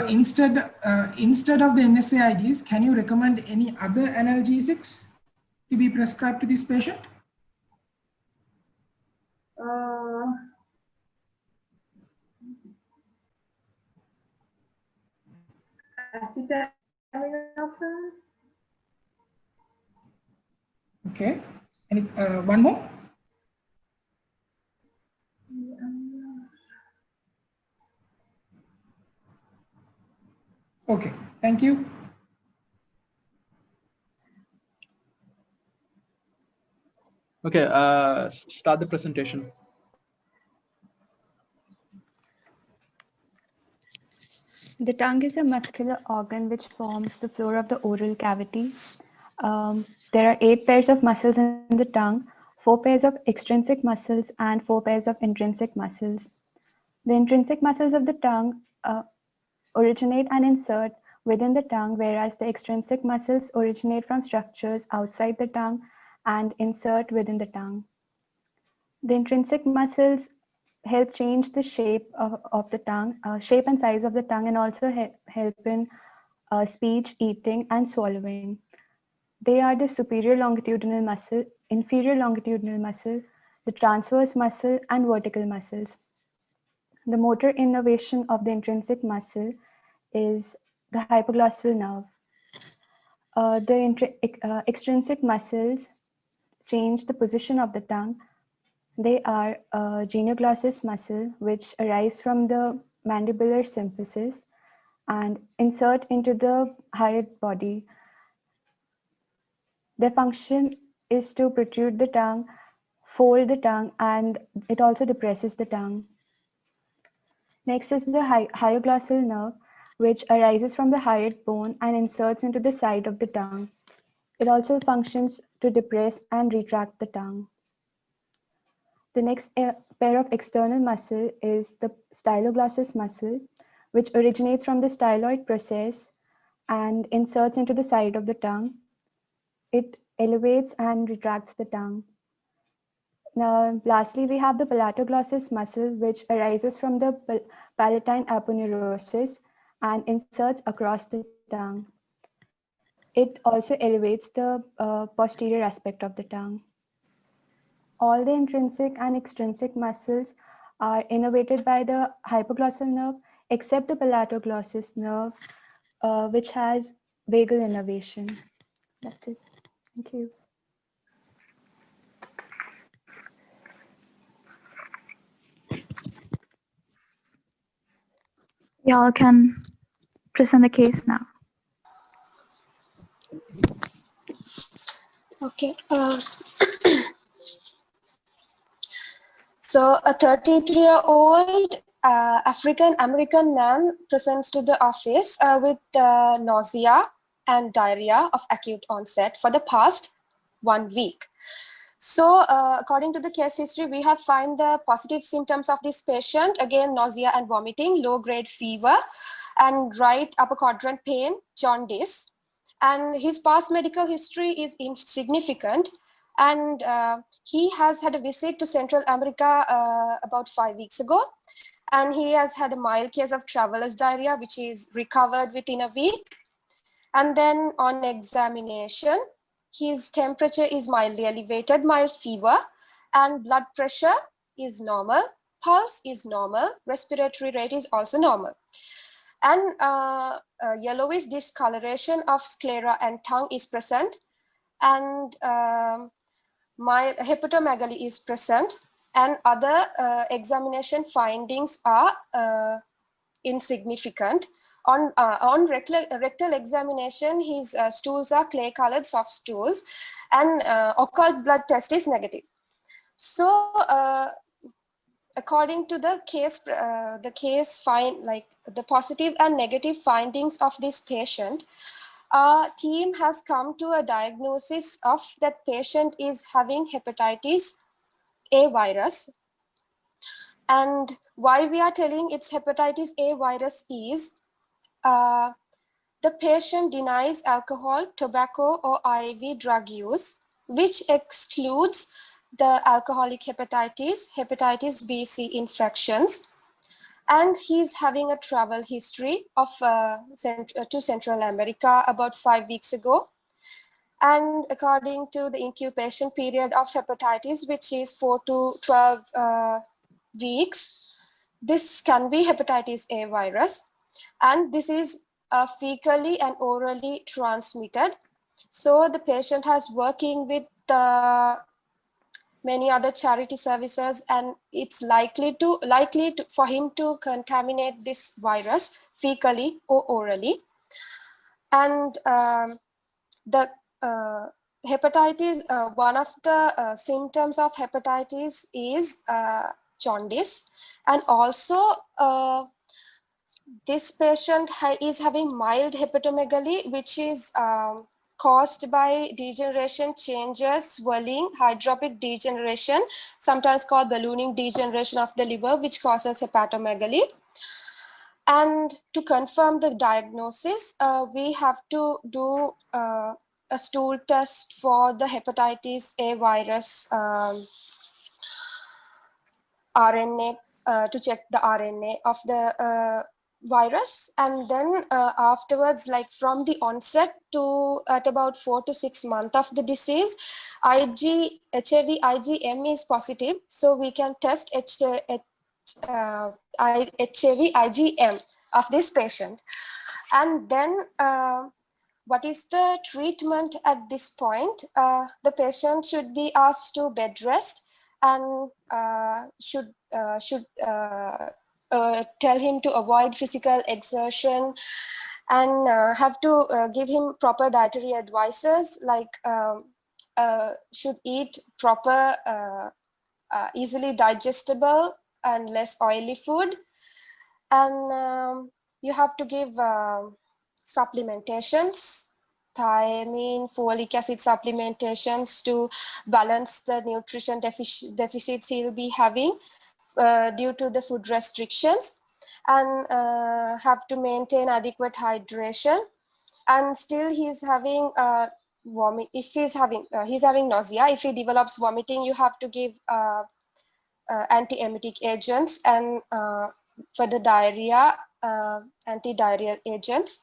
Instead of the NSAIDs, can you recommend any other analgesics to be prescribed to this patient? Acetaminophen. Okay, and one more. Okay, thank you. Okay, start the presentation. The tongue is a muscular organ which forms the floor of the oral cavity. There are 8 pairs of muscles in the tongue, 4 pairs of extrinsic muscles and 4 pairs of intrinsic muscles. The intrinsic muscles of the tongue originate and insert within the tongue, whereas the extrinsic muscles originate from structures outside the tongue and insert within the tongue. The intrinsic muscles help change the shape of the tongue, shape and size of the tongue, and also help in speech, eating, and swallowing. They are the superior longitudinal muscle, inferior longitudinal muscle, the transverse muscle, and vertical muscles. The motor innervation of the intrinsic muscle is the hypoglossal nerve. The extrinsic muscles change the position of the tongue. They are genioglossus muscle, which arise from the mandibular symphysis and insert into the hyoid body. Their function is to protrude the tongue, fold the tongue, and it also depresses the tongue. Next is the hyoglossal nerve, which arises from the hyoid bone and inserts into the side of the tongue. It also functions to depress and retract the tongue. The next pair of external muscle is the styloglossus muscle, which originates from the styloid process and inserts into the side of the tongue. It elevates and retracts the tongue. Now, lastly, we have the palatoglossus muscle, which arises from the palatine aponeurosis and inserts across the tongue. It also elevates the posterior aspect of the tongue. All the intrinsic and extrinsic muscles are innervated by the hypoglossal nerve, except the palatoglossus nerve, which has vagal innervation. That's it. Thank you. Y'all can present the case now. Okay. So a 33-year-old African American man presents to the office with nausea and diarrhea of acute onset for the past 1 week. So according to the case history, we have found the positive symptoms of this patient. Again, nausea and vomiting, low-grade fever, and right upper quadrant pain, jaundice. And his past medical history is insignificant. And he has had a visit to Central America about 5 weeks ago. And he has had a mild case of traveler's diarrhea, which is recovered within a week. And then on examination, his temperature is mildly elevated, mild fever, and blood pressure is normal, pulse is normal, respiratory rate is also normal. And yellowish discoloration of sclera and tongue is present, and my hepatomegaly is present, and other examination findings are insignificant. On rectal examination, his stools are clay-colored soft stools, and occult blood test is negative. So, according to the the positive and negative findings of this patient, our team has come to a diagnosis of that patient is having hepatitis A virus. And why we are telling it's hepatitis A virus is the patient denies alcohol, tobacco, or IV drug use, which excludes the alcoholic hepatitis, hepatitis B, C infections. And he's having a travel history of to Central America about 5 weeks ago. And according to the incubation period of hepatitis, which is 4 to 12 weeks, this can be hepatitis A virus. And this is fecally and orally transmitted. So the patient has working with many other charity services, and it's likely for him to contaminate this virus fecally or orally. And the hepatitis, one of the symptoms of hepatitis is jaundice, and also this patient is having mild hepatomegaly, which is caused by degeneration changes, swelling, hydropic degeneration, sometimes called ballooning degeneration of the liver, which causes hepatomegaly. And to confirm the diagnosis, we have to do a stool test for the hepatitis A virus RNA to check the RNA of the virus. And then afterwards, like from the onset to at about 4 to 6 months of the disease, HIV IgM is positive, so we can test HIV IgM of this patient. And then what is the treatment at this point? The patient should be asked to bed rest, and should tell him to avoid physical exertion, and have to give him proper dietary advices, like should eat proper, easily digestible and less oily food. And you have to give supplementations, thiamine, folic acid supplementations to balance the nutrition deficits he'll be having due to the food restrictions, and have to maintain adequate hydration. And still he's having vomit. If he's having nausea, if he develops vomiting, you have to give anti-emetic agents, and for the diarrhea, anti-diarrheal agents.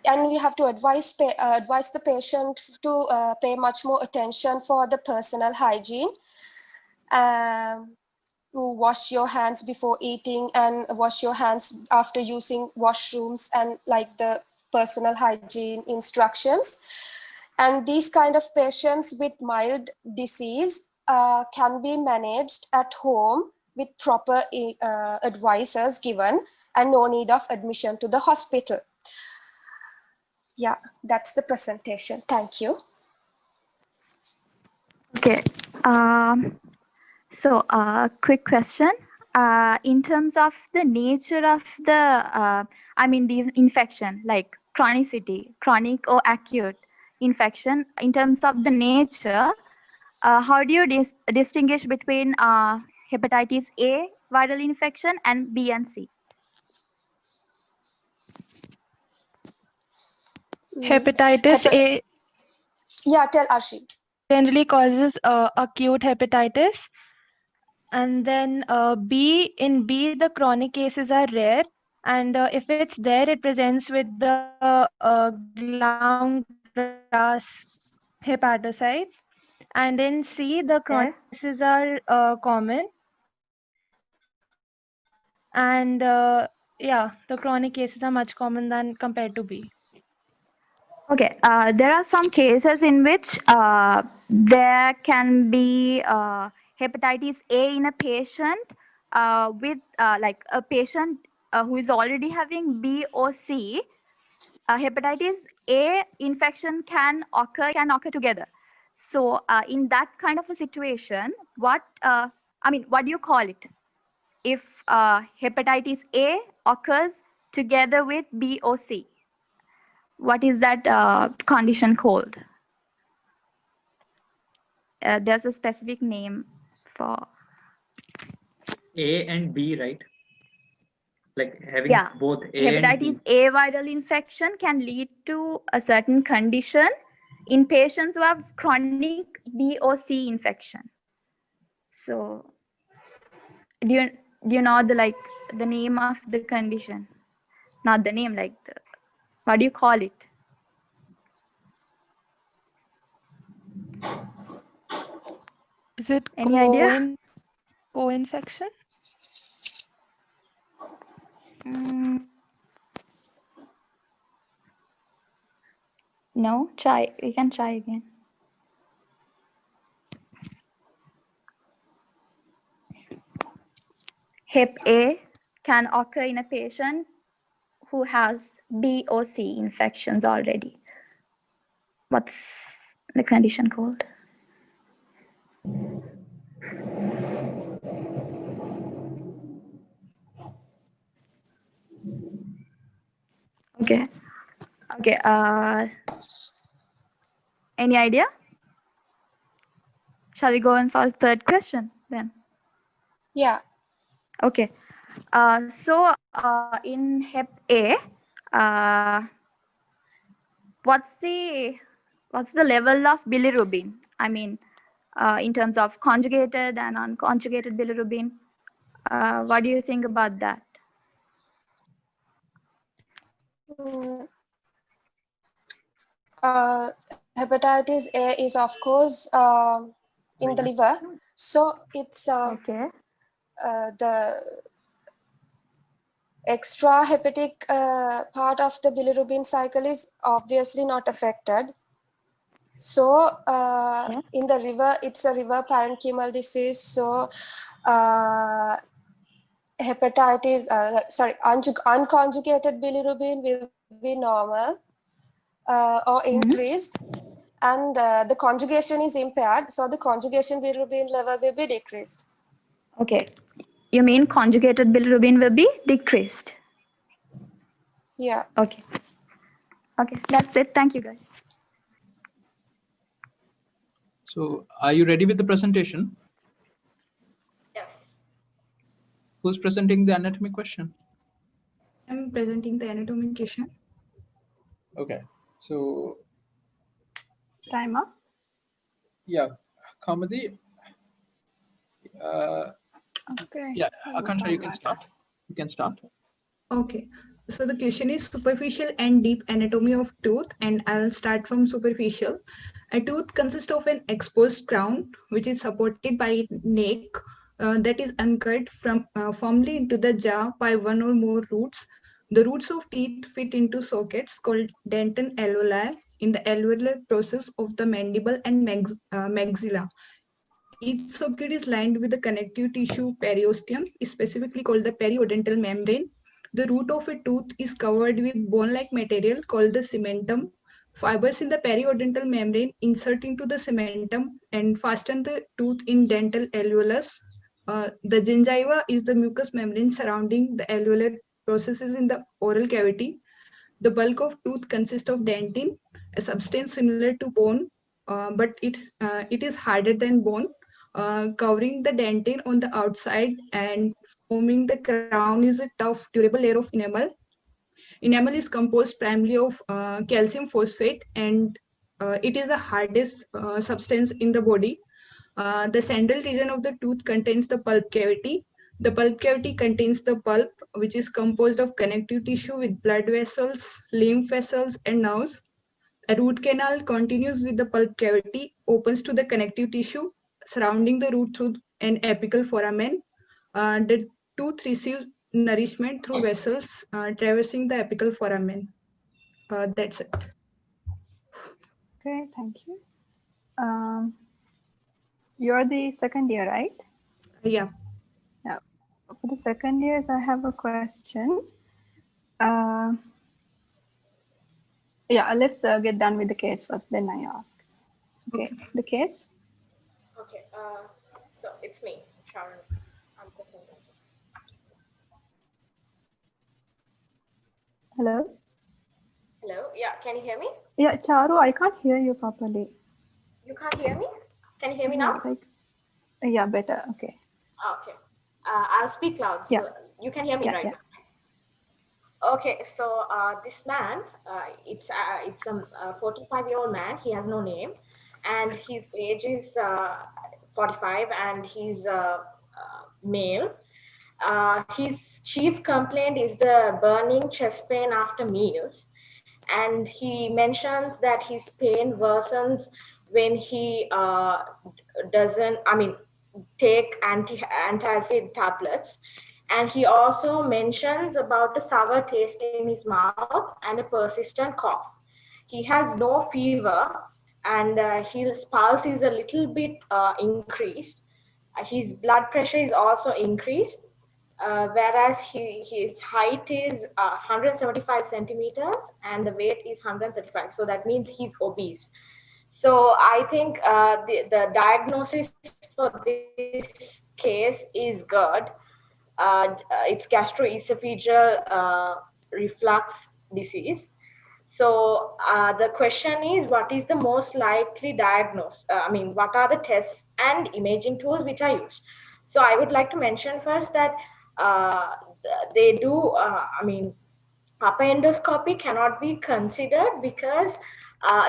And we have to advise the patient to pay much more attention for the personal hygiene, to wash your hands before eating and wash your hands after using washrooms, and like the personal hygiene instructions. And these kind of patients with mild disease can be managed at home with proper advices given, and no need of admission to the hospital. Yeah, that's the presentation. Thank you. Okay. So, quick question. In terms of the nature of the, the infection, like chronicity, chronic or acute infection, in terms of the nature, how do you distinguish between hepatitis A viral infection and B and C? Hepatitis A. Yeah, tell Arshi. Generally causes acute hepatitis, and then in B the chronic cases are rare, and if it's there, it presents with the ground glass hepatocytes, And in C, the chronic cases are common. And yeah, the chronic cases are much common than compared to B. Okay, there are some cases in which there can be hepatitis A in a patient with like a patient who is already having B or C. Hepatitis A infection can occur together. So in that kind of a situation, what do you call it? If hepatitis A occurs together with B or C, what is that condition called? There's a specific name for A and B, right? Like having both A hepatitis and B. A viral infection can lead to a certain condition in patients who have chronic B or C infection. So do you know the name of the condition? Not the name, what do you call it? Is it Any idea? Co-infection? No, we can try again. Hep A can occur in a patient who has B or C infections already. What's the condition called? Okay. Any idea? Shall we go on for the third question then? Yeah. Okay. So in Hep A, what's the level of bilirubin? I mean, in terms of conjugated and unconjugated bilirubin. What do you think about that? Hepatitis A is of course in the liver, so it's the extrahepatic part of the bilirubin cycle is obviously not affected. So in the river, it's a river parenchymal disease. So unconjugated bilirubin will be normal or increased, and the conjugation is impaired. So the conjugation bilirubin level will be decreased. Okay. You mean conjugated bilirubin will be decreased? Yeah. Okay. Okay, that's it. Thank you, guys. So are you ready with the presentation? Yes. Who's presenting the anatomy question? I'm presenting the anatomy question. Okay. So Timer. yeah, Kamadi. Okay. Yeah, Akansha, you can start. You can start. Okay. So the question is superficial and deep anatomy of tooth, and I'll start from superficial. A tooth consists of an exposed crown, which is supported by a neck that is anchored firmly into the jaw by one or more roots. The roots of teeth fit into sockets called dentin alveoli in the alveolar process of the mandible and maxilla. Each socket is lined with the connective tissue periosteum, specifically called the periodontal membrane. The root of a tooth is covered with bone-like material called the cementum. Fibers in the periodontal membrane insert into the cementum and fasten the tooth in dental alveolus. The gingiva is the mucous membrane surrounding the alveolar processes in the oral cavity. The bulk of tooth consists of dentin, a substance similar to bone, but it is harder than bone. Covering the dentin on the outside and forming the crown is a tough, durable layer of enamel. Enamel is composed primarily of calcium phosphate, and it is the hardest substance in the body. The central region of the tooth contains the pulp cavity. The pulp cavity contains the pulp, which is composed of connective tissue with blood vessels, lymph vessels, and nerves. A root canal continues with the pulp cavity, opens to the connective tissue surrounding the root through an apical foramen. The tooth receives nourishment through vessels traversing the apical foramen. That's it. Okay, thank you. You're the second year, right? Yeah. Yeah. For the second years, I have a question. Yeah, let's get done with the case first, then I ask. Okay, the case? Okay, so it's me, Sharon. I'm presenting. Hello? Hello, yeah, can you hear me? Yeah, Charu, I can't hear you properly. You can't hear me? Can you hear me Yeah, now? like, yeah, better. Okay. Okay, I'll speak loud so Yeah. you can hear me Yeah, right yeah. now. Okay, so this man, it's a 45-year-old man. He has no name, and his age is 45, and he's male. His chief complaint is the burning chest pain after meals, and he mentions that his pain worsens when he doesn't. I mean, take antacid tablets. And he also mentions about a sour taste in his mouth and a persistent cough. He has no fever, and his pulse is a little bit increased. His blood pressure is also increased, whereas his height is 175 centimeters and the weight is 135. So that means he's obese. So I think the diagnosis for this case is good. It's gastroesophageal reflux disease. So the question is, what is the most likely diagnosis? What are the tests and imaging tools which are used? So I would like to mention first that they do, upper endoscopy cannot be considered because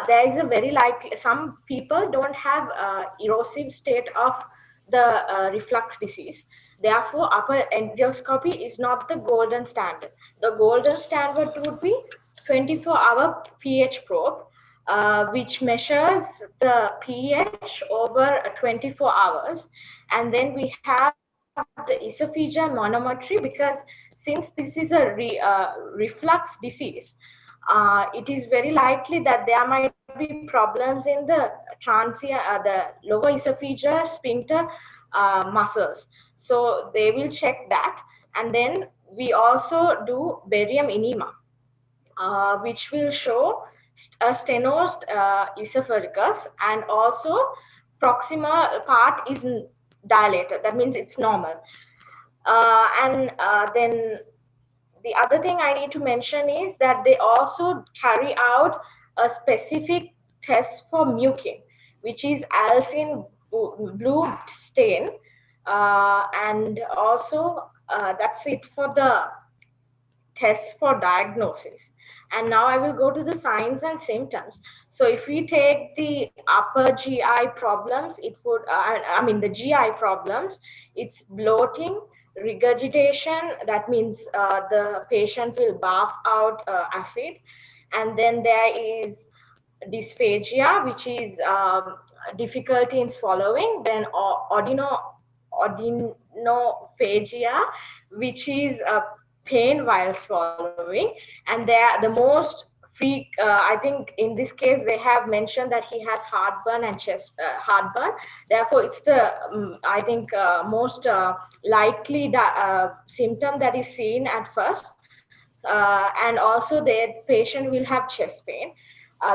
there is a very likely, some people don't have erosive state of the reflux disease. Therefore, upper endoscopy is not the golden standard. The golden standard would be 24-hour pH probe, which measures the pH over 24 hours. And then we have the esophageal manometry, because since this is a reflux disease, it is very likely that there might be problems in the the lower esophageal sphincter muscles. So they will check that. And then we also do barium enema, which will show a stenosed esophagus, and also proximal part is dilated. That means it's normal. Then the other thing I need to mention is that they also carry out a specific test for mucin, which is allicin blue stain. And also that's it for the tests for diagnosis. And now I will go to the signs and symptoms. So if we take the upper GI problems, it would, the GI problems, it's bloating, regurgitation. That means the patient will barf out acid. And then there is dysphagia, which is difficulty in swallowing. Then odynophagia, which is pain while swallowing. And the most I think in this case they have mentioned that he has heartburn and chest heartburn. Therefore, it's the I think most likely symptom that is seen at first. And also the patient will have chest pain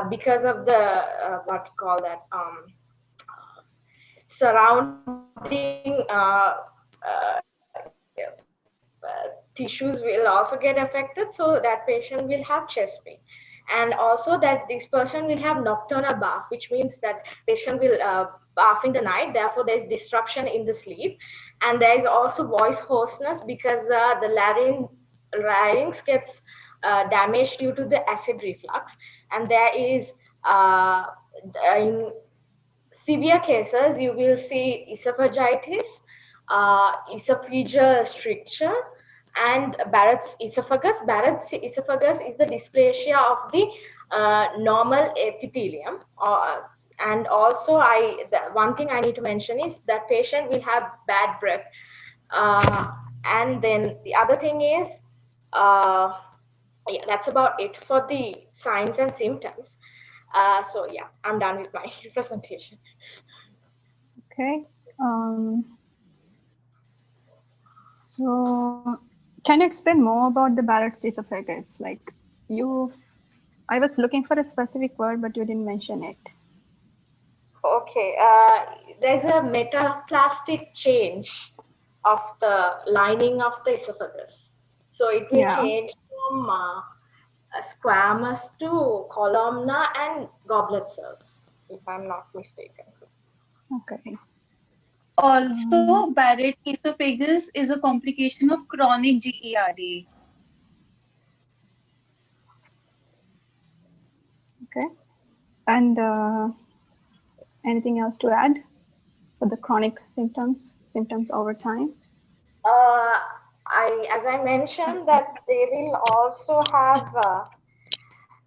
because of the what you call that surrounding tissues will also get affected, so that patient will have chest pain. And also that this person will have nocturnal bath, which means that patient will bath in the night. Therefore, there is disruption in the sleep. And there is also voice hoarseness because the larynx gets damaged due to the acid reflux. And there is in severe cases, you will see esophagitis, esophageal stricture, and Barrett's esophagus. Barrett's esophagus is the dysplasia of the normal epithelium. And also, one thing I need to mention is that patient will have bad breath. And then the other thing is, yeah, that's about it for the signs and symptoms. So yeah, I'm done with my presentation. Okay. So can you explain more about the Barrett's esophagus? Like I was looking for a specific word, but you didn't mention it. Okay, there's a metaplastic change of the lining of the esophagus. So it will change from squamous to columnar and goblet cells, if I'm not mistaken. Okay. Also, Barrett esophagus is a complication of chronic GERD. Okay. And anything else to add for the chronic symptoms over time? As I mentioned, that they will also have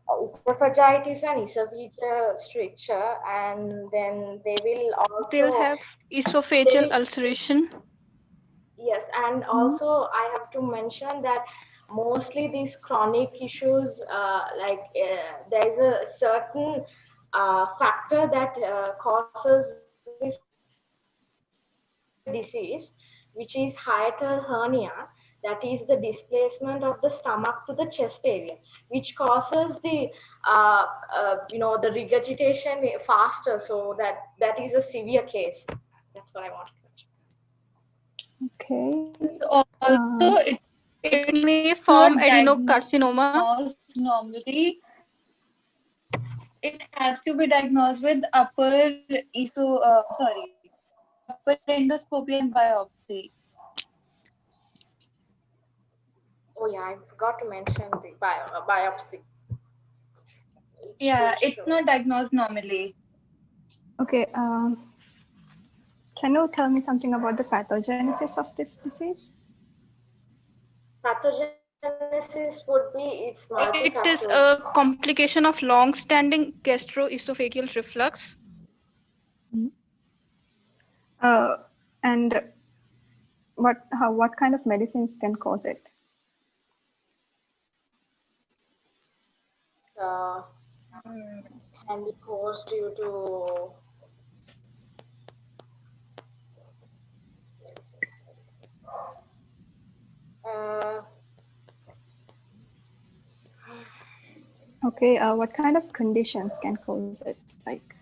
esophagitis and esophageal stricture, and then they will also They'll have esophageal ulceration. Yes, and also I have to mention that mostly these chronic issues, there is a certain factor that causes this disease, which is hiatal hernia. That is the displacement of the stomach to the chest area, which causes the the regurgitation faster. So that is a severe case. That's what I wanted to mention. Okay. Also, it may form adenocarcinoma. Normally, it has to be diagnosed with upper endoscopy and biopsy. Oh yeah, I forgot to mention the biopsy. Yeah, it's not diagnosed normally. Okay. Can you tell me something about the pathogenesis of this disease? Pathogenesis would be it's multifactorial. It is a complication of long-standing gastroesophageal reflux. And what kind of medicines can cause it? Can be caused due to Okay, what kind of conditions can cause it? Like,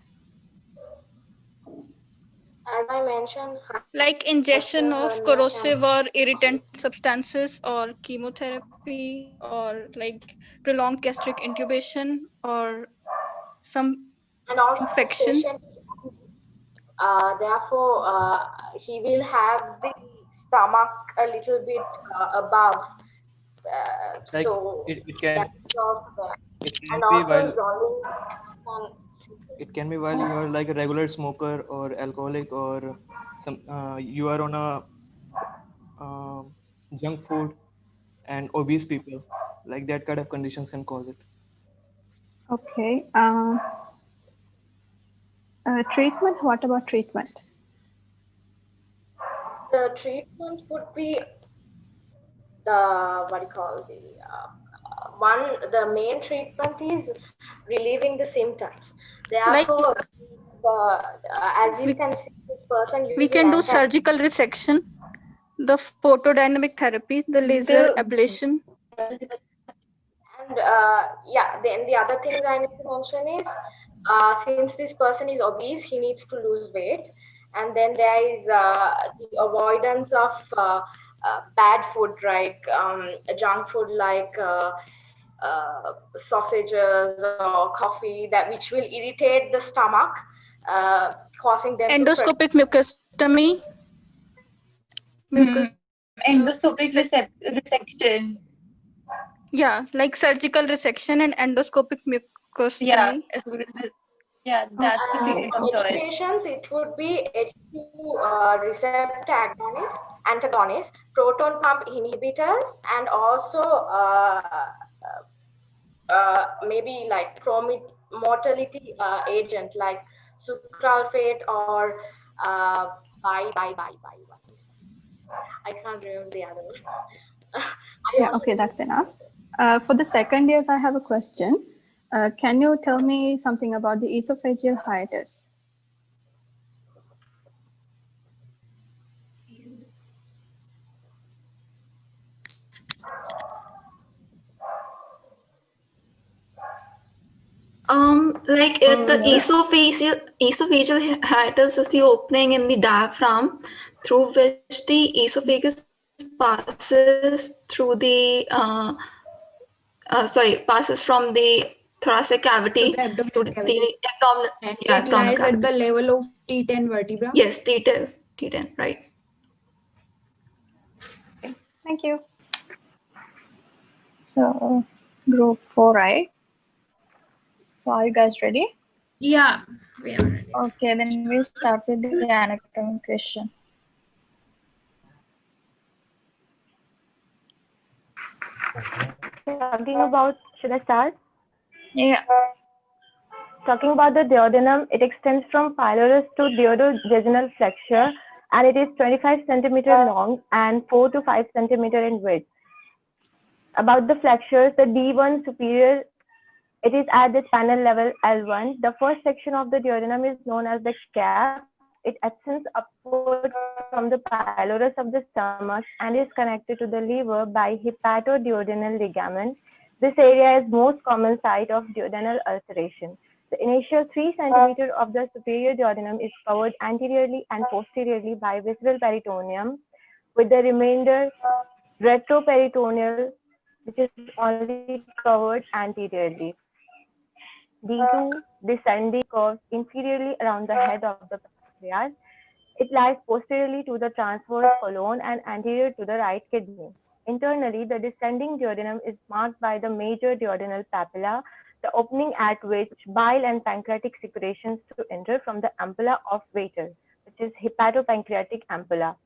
as I mentioned, like ingestion of corrosive or irritant substances, or chemotherapy, or like prolonged gastric intubation, or some and also infection. Therefore, he will have the stomach a little bit above. Like So it can that's also there. it can And be also while it can be while you are like a regular smoker or alcoholic, or some you are on a junk food and obese people, like that kind of conditions can cause it. okay. Treatment. What about treatment? the treatment would be the main treatment is relieving the symptoms. Therefore, as you can see, this person We can do surgical resection, the photodynamic therapy, the laser ablation. And then the other thing I need to mention is, since this person is obese, he needs to lose weight. And then there is the avoidance of bad food, like junk food, like sausages or coffee, which will irritate the stomach, causing them endoscopic mucostomy. Endoscopic resection. Yeah, like surgical resection and endoscopic mucostomy. Yeah, that's the medications. It would be H2 receptor antagonist, proton pump inhibitors, and also maybe like pro-mortality agent like sucralfate or I can't remember the other one. Yeah, okay, that's enough. For the second years, I have a question. Can you tell me something about the esophageal hiatus? Like the esophageal hiatus is the opening in the diaphragm through which the esophagus passes through the passes from the thoracic cavity to the abdominal. And Yeah, it abdominal lies at cavity. the level of T10 vertebra. Yes, T10, right. Thank you. So, group 4, right? So, are you guys ready? Yeah, we are ready. Okay, then we'll start with the anatomy question. Talking about, should I start? Yeah. Talking about the duodenum, it extends from pylorus to duodenal flexure, and it is 25 centimeter long and 4 to 5 centimeter in width. About the flexures, the D1 superior, it is at the channel level L1. The first section of the duodenum is known as the cap. It ascends upward from the pylorus of the stomach and is connected to the liver by hepatoduodenal ligament. This area is most common site of duodenal ulceration. The initial 3 centimeters of the superior duodenum is covered anteriorly and posteriorly by visceral peritoneum, with the remainder retroperitoneal, which is only covered anteriorly. D2 descending curves inferiorly around the head of the pancreas. It lies posteriorly to the transverse colon and anterior to the right kidney. Internally, the descending duodenum is marked by the major duodenal papilla, the opening at which bile and pancreatic secretions to enter from the ampulla of Vater, which is hepatopancreatic ampulla.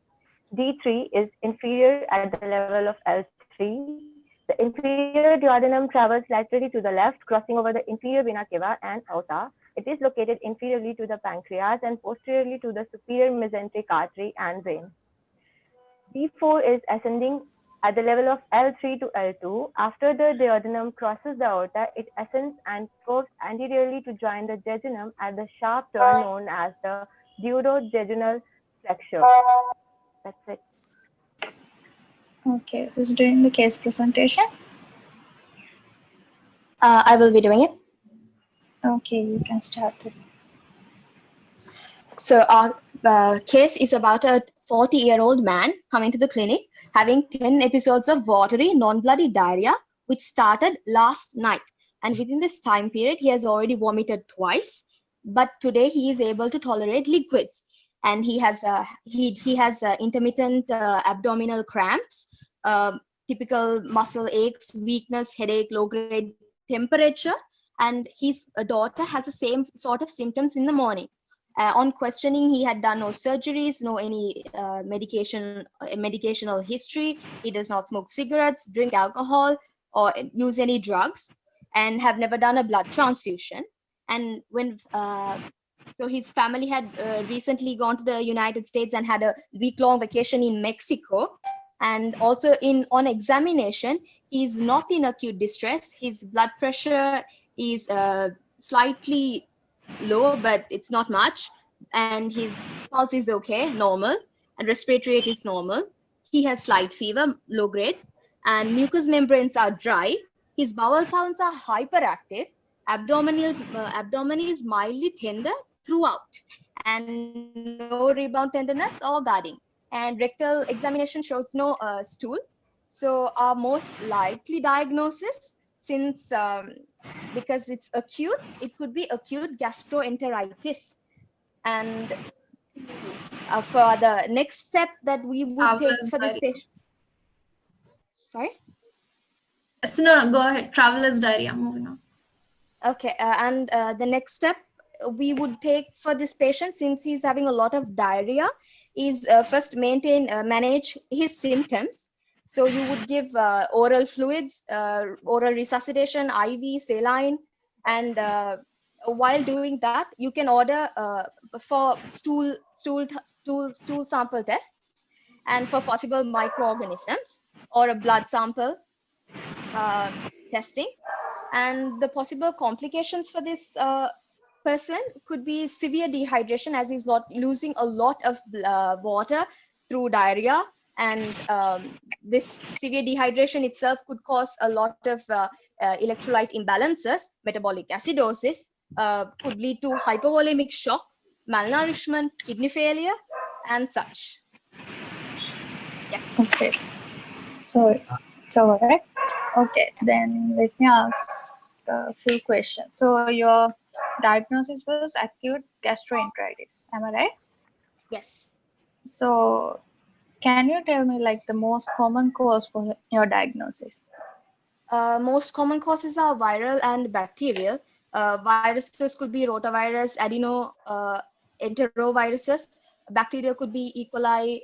D3 is inferior at the level of L3. The inferior duodenum travels laterally to the left, crossing over the inferior vena cava and aorta. It is located inferiorly to the pancreas and posteriorly to the superior mesenteric artery and vein. D4 is ascending at the level of L3 to L2. After the duodenum crosses the aorta, it ascends and curves anteriorly to join the jejunum at the sharp turn known as the duodejunal flexure. That's it. Okay, who's doing the case presentation? I will be doing it. Okay, you can start it. So our case is about a 40-year-old man coming to the clinic having 10 episodes of watery, non-bloody diarrhea, which started last night. And within this time period, he has already vomited twice, but today he is able to tolerate liquids. And he has intermittent abdominal cramps, typical muscle aches, weakness, headache, low-grade temperature, and his daughter has the same sort of symptoms in the morning. On questioning, he had done no surgeries, no any medicational history. He does not smoke cigarettes, drink alcohol, or use any drugs, and have never done a blood transfusion. And when so his family had recently gone to the United States and had a week-long vacation in Mexico. And also on examination, he's not in acute distress. His blood pressure is slightly low, but it's not much. And his pulse is okay, normal. And respiratory rate is normal. He has slight fever, low grade. And mucous membranes are dry. His bowel sounds are hyperactive. Abdomen is mildly tender throughout. And no rebound tenderness or guarding. And rectal examination shows no stool. So our most likely diagnosis, since because it's acute, it could be acute gastroenteritis. And for the next step that we would take for this patient. Sorry? No, go ahead. Traveler's diarrhea, moving on. Okay, and the next step we would take for this patient, since he's having a lot of diarrhea, is first manage his symptoms. So you would give oral fluids, oral resuscitation, IV, saline, and while doing that, you can order for stool sample tests and for possible microorganisms or a blood sample testing. And the possible complications for this person could be severe dehydration, as he's losing a lot of water through diarrhea, and this severe dehydration itself could cause a lot of electrolyte imbalances, metabolic acidosis, could lead to hypovolemic shock, malnourishment, kidney failure, and such. Yes. Okay. So it's all right. Okay, then let me ask a few questions. So your diagnosis was acute gastroenteritis, am I right? Yes. So can you tell me like the most common cause for your diagnosis? Most common causes are viral and bacterial. Viruses could be rotavirus, adeno, enteroviruses. Bacteria could be E. coli,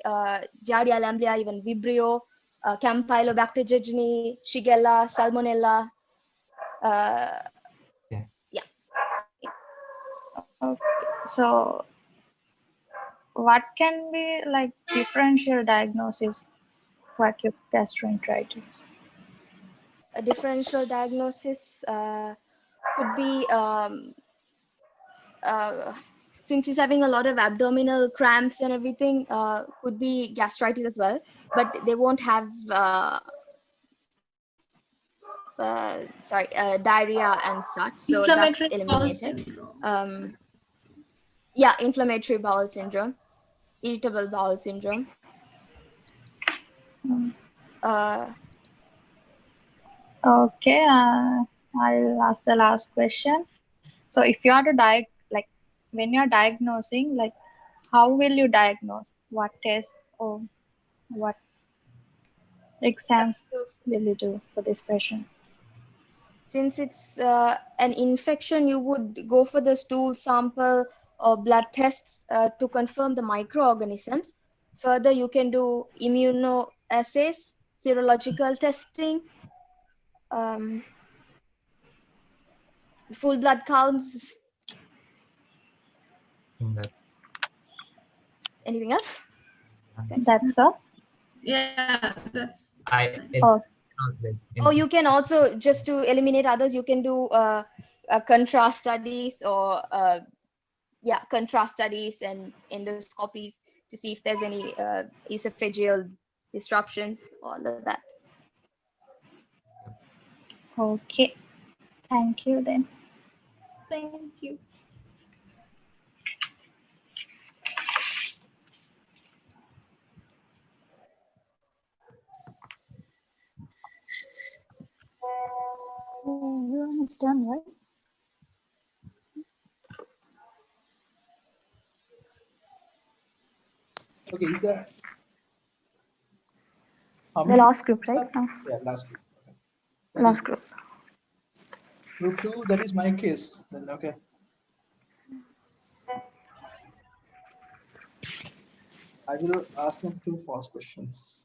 Giardia lamblia, even Vibrio, Campylobacter jejuni, Shigella, Salmonella. Yeah. Okay. So what can be like differential diagnosis for acute gastroenteritis? A differential diagnosis could be since he's having a lot of abdominal cramps and everything, could be gastritis as well, but they won't have diarrhea and such, so that's Inflammatory bowel eliminated. syndrome. Yeah, inflammatory bowel syndrome, irritable bowel syndrome. Okay, I'll ask the last question. So if you are to when you're diagnosing, like how will you diagnose? What test or what exams will you do for this patient? Since it's an infection, you would go for the stool sample or blood tests to confirm the microorganisms. Further, you can do immunoassays, serological testing, full blood counts. Anything else? That's all? Yeah, that's. Oh, you can also, just to eliminate others, you can do contrast studies or contrast studies and endoscopies to see if there's any esophageal disruptions, all of that. Okay, thank you then. Thank you. You understand, right? Okay, is there The last group, right? Yeah, last group. Last group. Group 2, that is my case. Then okay. I will ask them 2 false questions.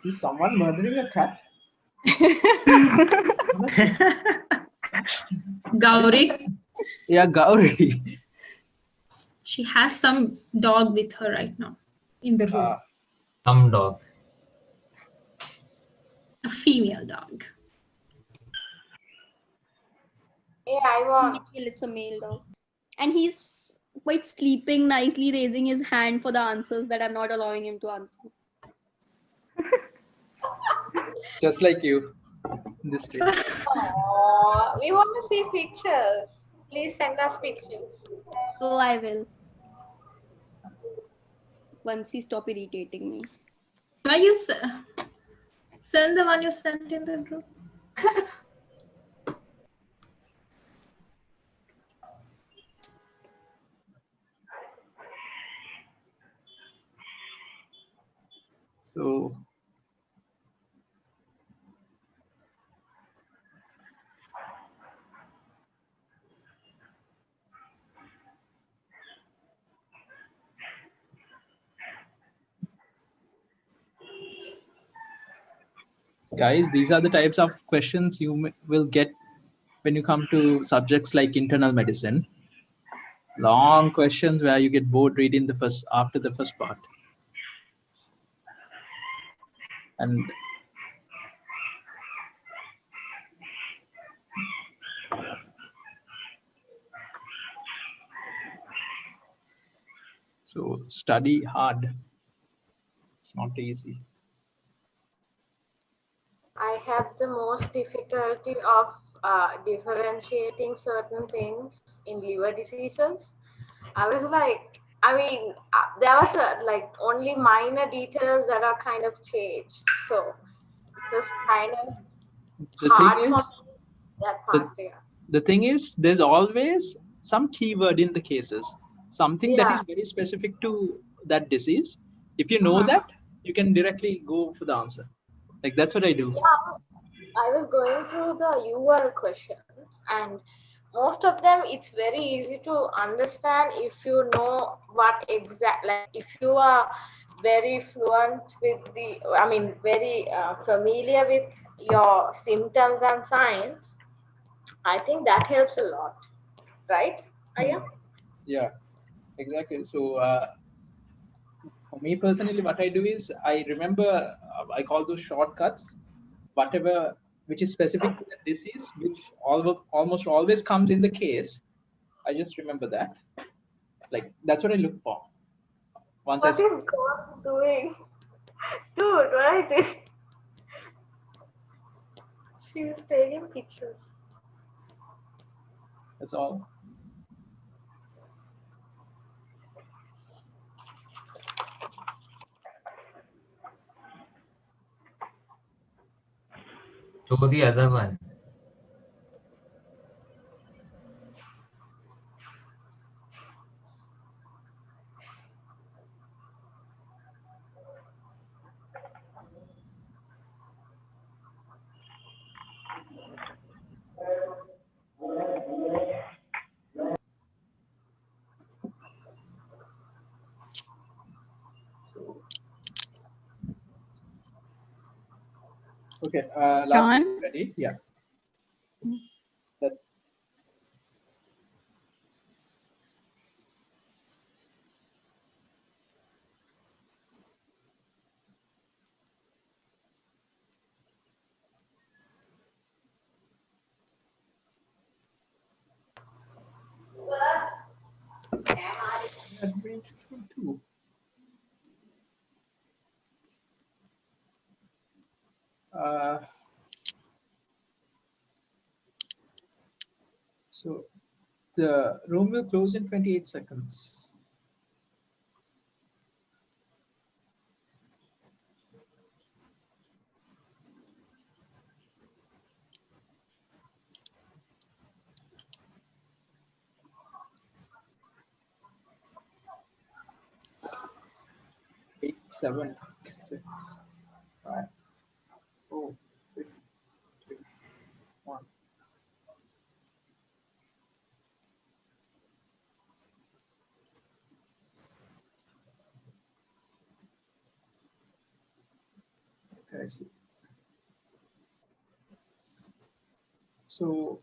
Is someone murdering a cat? Gauri, Yeah, Gauri. she has some dog with her right now in the room. Some dog. A female dog. Yeah, I want. It's a male dog. And he's quite sleeping nicely, raising his hand for the answers that I'm not allowing him to answer. Just like you. In this case. Aww, we want to see pictures. Please send us pictures. So I will. Once he stop irritating me. Why you send the one you sent in the group? So guys, these are the types of questions you will get when you come to subjects like internal medicine. Long questions where you get bored reading the first after the first part. And so study hard. It's not easy. I had the most difficulty of differentiating certain things in liver diseases. I was like, I mean, there was like only minor details that are kind of changed. So it was kind of The hard thing for is, me, that part. Yeah. the thing is, there's always some keyword in the cases, something that is very specific to that disease. If you know that, you can directly go for the answer. Like that's what I do. Yeah, I was going through the UL questions, and most of them it's very easy to understand if you know what exact, like if you are very fluent with the, I mean, very familiar with your symptoms and signs. I think that helps a lot, right? Aya? Yeah, exactly. So for me personally, what I do is I remember, I call those shortcuts, whatever which is specific to the disease, which almost always comes in the case. I just remember that. Like that's what I look for. Once What is God doing? Dude, what is it? She was taking pictures. That's all. Show the other one. Okay, last John? one, ready? Yeah. That's Two. So the room will close in 28 seconds. Eight, 7, 6, 5, 4, 3, 2, 1. Okay, I see. So,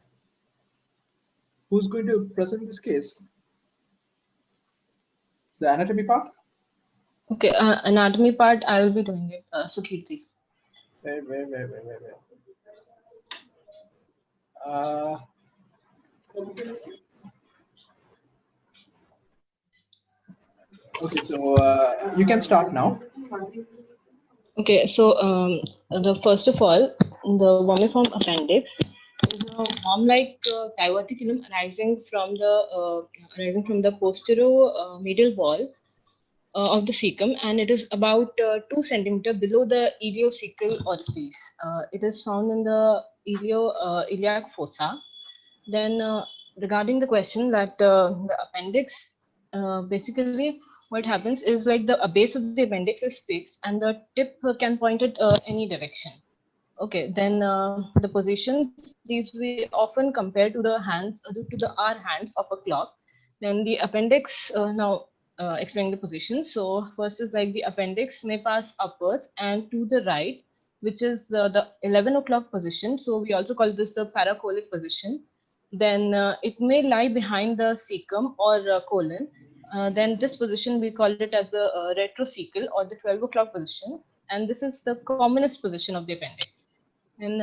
who's going to present this case? The anatomy part? Okay, anatomy part, I will be doing it. Sukirti. Wait. Okay, so you can start now. Okay, so the first of all, the vermiform appendix is a worm-like diverticulum arising from the posterior medial wall of the cecum, and it is about 2 centimeter below the iliocecal orifice. It is found in the iliac fossa. Then, regarding the question that the appendix, basically what happens is like the base of the appendix is fixed and the tip can point at any direction. Okay, then the positions, these we often compare to the hands, to the R hands of a clock. Then the appendix, now explaining the position. So first is like the appendix may pass upwards and to the right, which is the 11 o'clock position. So we also call this the paracolic position. Then it may lie behind the cecum or colon. Then this position, we call it as the retrocecal or the 12 o'clock position. And this is the commonest position of the appendix. And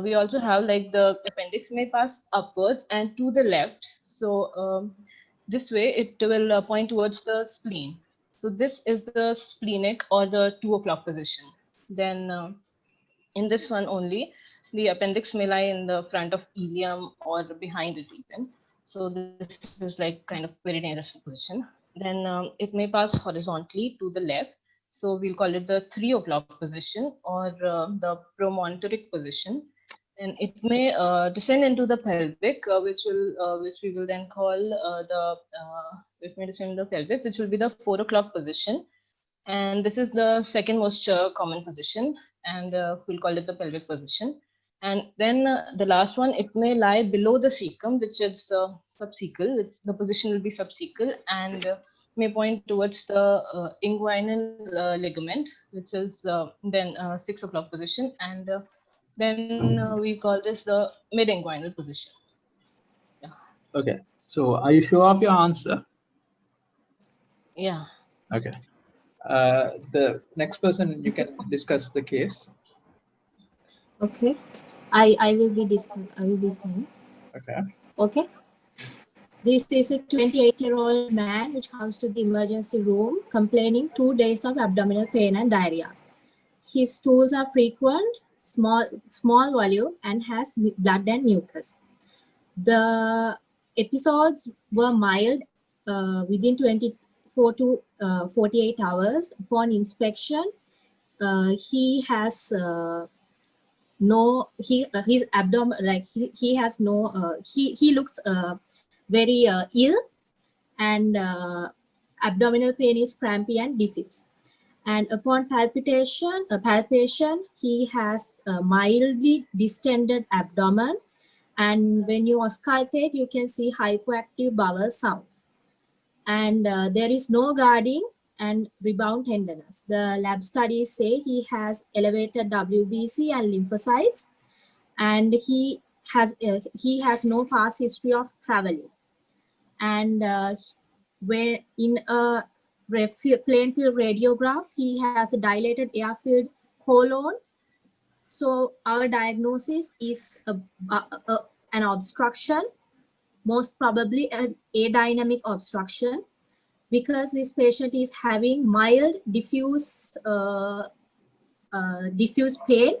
we also have like the appendix may pass upwards and to the left. So this way it will point towards the spleen. So this is the splenic or the 2 o'clock position. Then in this one only, the appendix may lie in the front of ileum or behind it even. So this is like kind of very dangerous position. Then it may pass horizontally to the left. So we'll call it the 3 o'clock position or the promontoric position. And it may descend into the pelvic, which we will then call it may descend into the pelvic, which will be the 4 o'clock position. And this is the second most common position, and we'll call it the pelvic position. And then the last one, it may lie below the cecum, which is subcecal. The position will be subcecal and may point towards the inguinal ligament, which is then 6 o'clock position. And then we call this the mid-inguinal position. Yeah. Okay, so are you sure of your answer? Yeah. Okay. The next person, you can discuss the case. Okay. I will be saying. Okay. Okay. This is a 28-year-old man which comes to the emergency room complaining 2 days of abdominal pain and diarrhea. His stools are frequent, small volume, and has blood and mucus. The episodes were mild within 24 to 48 hours. Upon inspection, he has his abdomen, like he has no, he looks very ill, and abdominal pain is crampy and diffuse. And upon palpation, he has a mildly distended abdomen. And when you auscultate, you can see hypoactive bowel sounds. And there is no guarding and rebound tenderness. The lab studies say he has elevated WBC and lymphocytes, and he has no past history of traveling. And where in a plain field radiograph, he has a dilated air-filled colon. So our diagnosis is an obstruction, most probably an adynamic obstruction. because this patient is having mild diffuse pain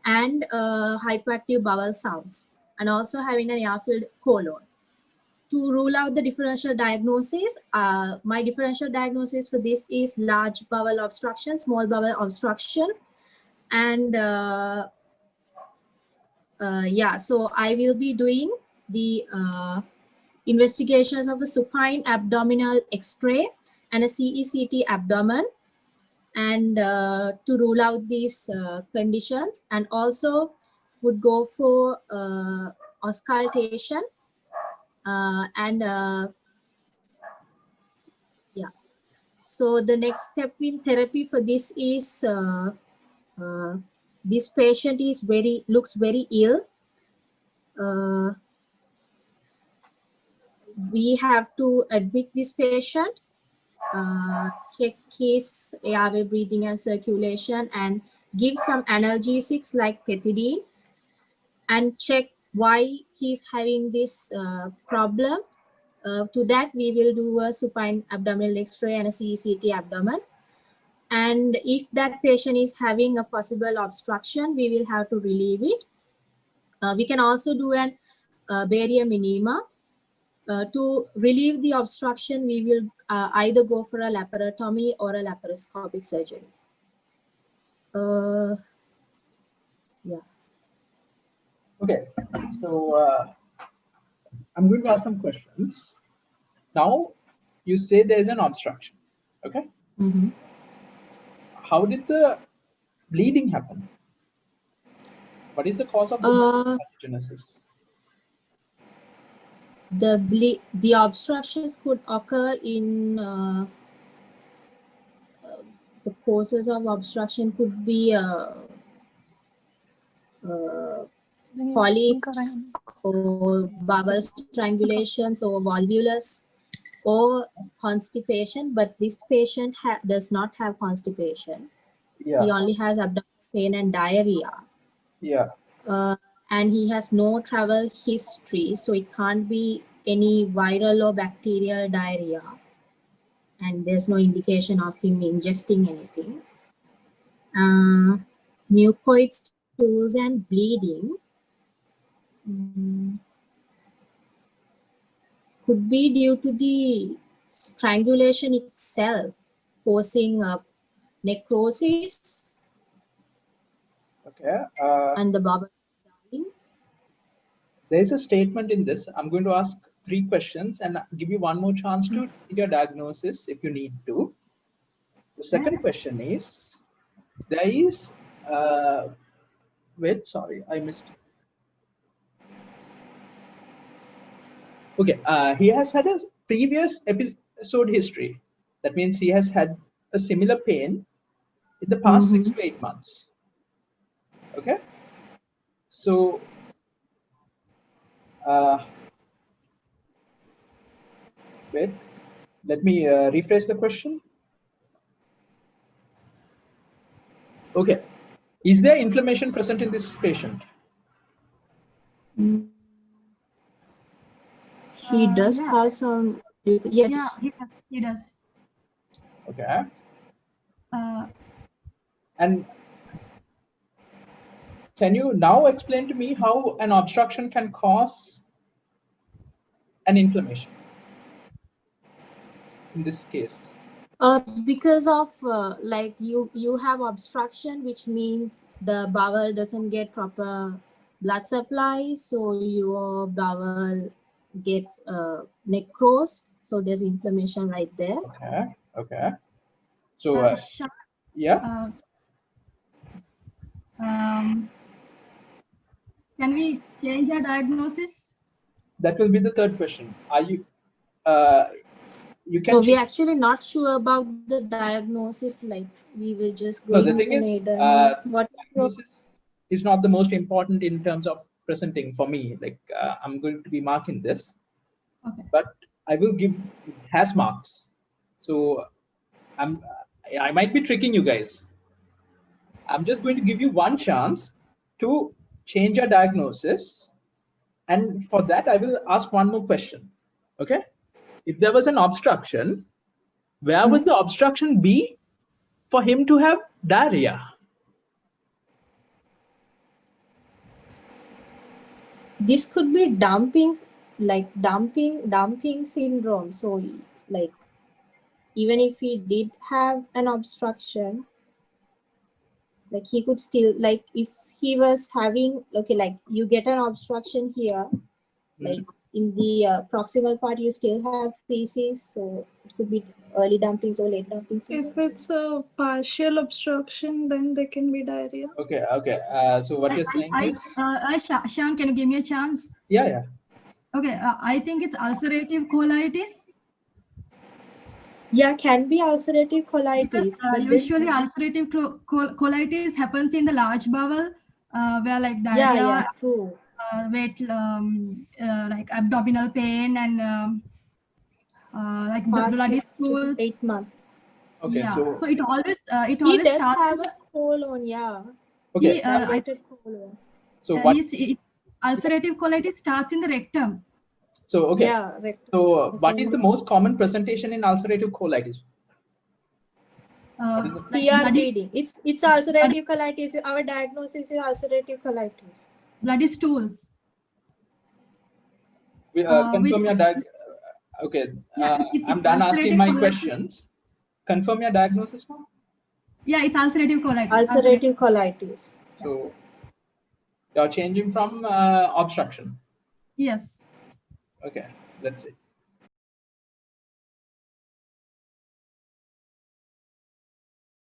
and hyperactive bowel sounds, and also having an air-filled colon. To rule out the differential diagnosis, my differential diagnosis for this is large bowel obstruction, small bowel obstruction, and yeah, so I will be doing the investigations of a supine abdominal X-ray and a CECT abdomen, and to rule out these conditions, and also would go for auscultation and yeah. So the next step in therapy for this is this patient is looks very ill. We have to admit this patient, check his airway, breathing and circulation, and give some analgesics like pethidine, and check why he's having this problem. To that, we will do a supine abdominal X-ray and a CECT abdomen. And if that patient is having a possible obstruction, we will have to relieve it. We can also do an barium enema. To relieve the obstruction, we will either go for a laparotomy or a laparoscopic surgery. Yeah. Okay, so I'm going to ask some questions. Now, you say there is an obstruction, okay? Mm-hmm. How did the bleeding happen? What is the cause of the pathogenesis? The obstructions could occur in the causes of obstruction could be polyps or bowel strangulations or volvulus or constipation, but this patient does not have constipation. Yeah. He only has abdominal pain and diarrhea. Yeah. And he has no travel history, so it can't be any viral or bacterial diarrhea. And there's no indication of him ingesting anything. Mucoid stools and bleeding could be due to the strangulation itself causing necrosis. Okay. And the bowel. There's a statement in this. I'm going to ask 3 questions and give you one more chance to give your diagnosis if you need to. The second question is, there is, wait, sorry, I missed. Okay, he has had a previous episode history. That means he has had a similar pain in the past 6 to 8 months. Okay, so wait, let me rephrase the question. Okay, is there inflammation present in this patient? He does have some, yes. Yeah, he does. Okay. And can you now explain to me how an obstruction can cause an inflammation in this case? Because of like you have obstruction, which means the bowel doesn't get proper blood supply, so your bowel gets necrosed, so there's inflammation right there. Okay. Okay. So yeah. Can we change our diagnosis? That will be the third question. Are you? You can. So we're actually not sure about the diagnosis. Like we will just go. No, the thing is, what diagnosis is not the most important in terms of presenting for me. Like I'm going to be marking this, okay. But I will give has marks. So I might be tricking you guys. I'm just going to give you one chance to change your diagnosis, and for that I will ask one more question. Okay, if there was an obstruction, where would the obstruction be for him to have diarrhea? This could be dumping syndrome. So like even if he did have an obstruction, like he could still, like if he was having, okay, like you get an obstruction here, like in the proximal part you still have feces, so it could be early dumpings or late dumpings. If it's a partial obstruction, then there can be diarrhea. Okay. So what you're saying is, Sean, can you give me a chance? yeah. Okay, I think it's ulcerative colitis. Yeah, can be ulcerative colitis. Usually ulcerative colitis happens in the large bowel, where like diarrhea, yeah, true. weight, like abdominal pain and like Past bloody 6 to stools. 8 months. Okay, Yeah. so So it always He does starts have with a colon, yeah. okay. Colon. So what? Ulcerative colitis starts in the rectum. So okay. Yeah, So what is the most common presentation in ulcerative colitis? PR bleeding. It's ulcerative colitis. Our diagnosis is ulcerative colitis. Bloody stools. Confirm your okay. I'm done asking my questions. Confirm your diagnosis now. Yeah, it's ulcerative colitis. Ulcerative colitis. So you're changing from obstruction. Yes. Okay, let's see.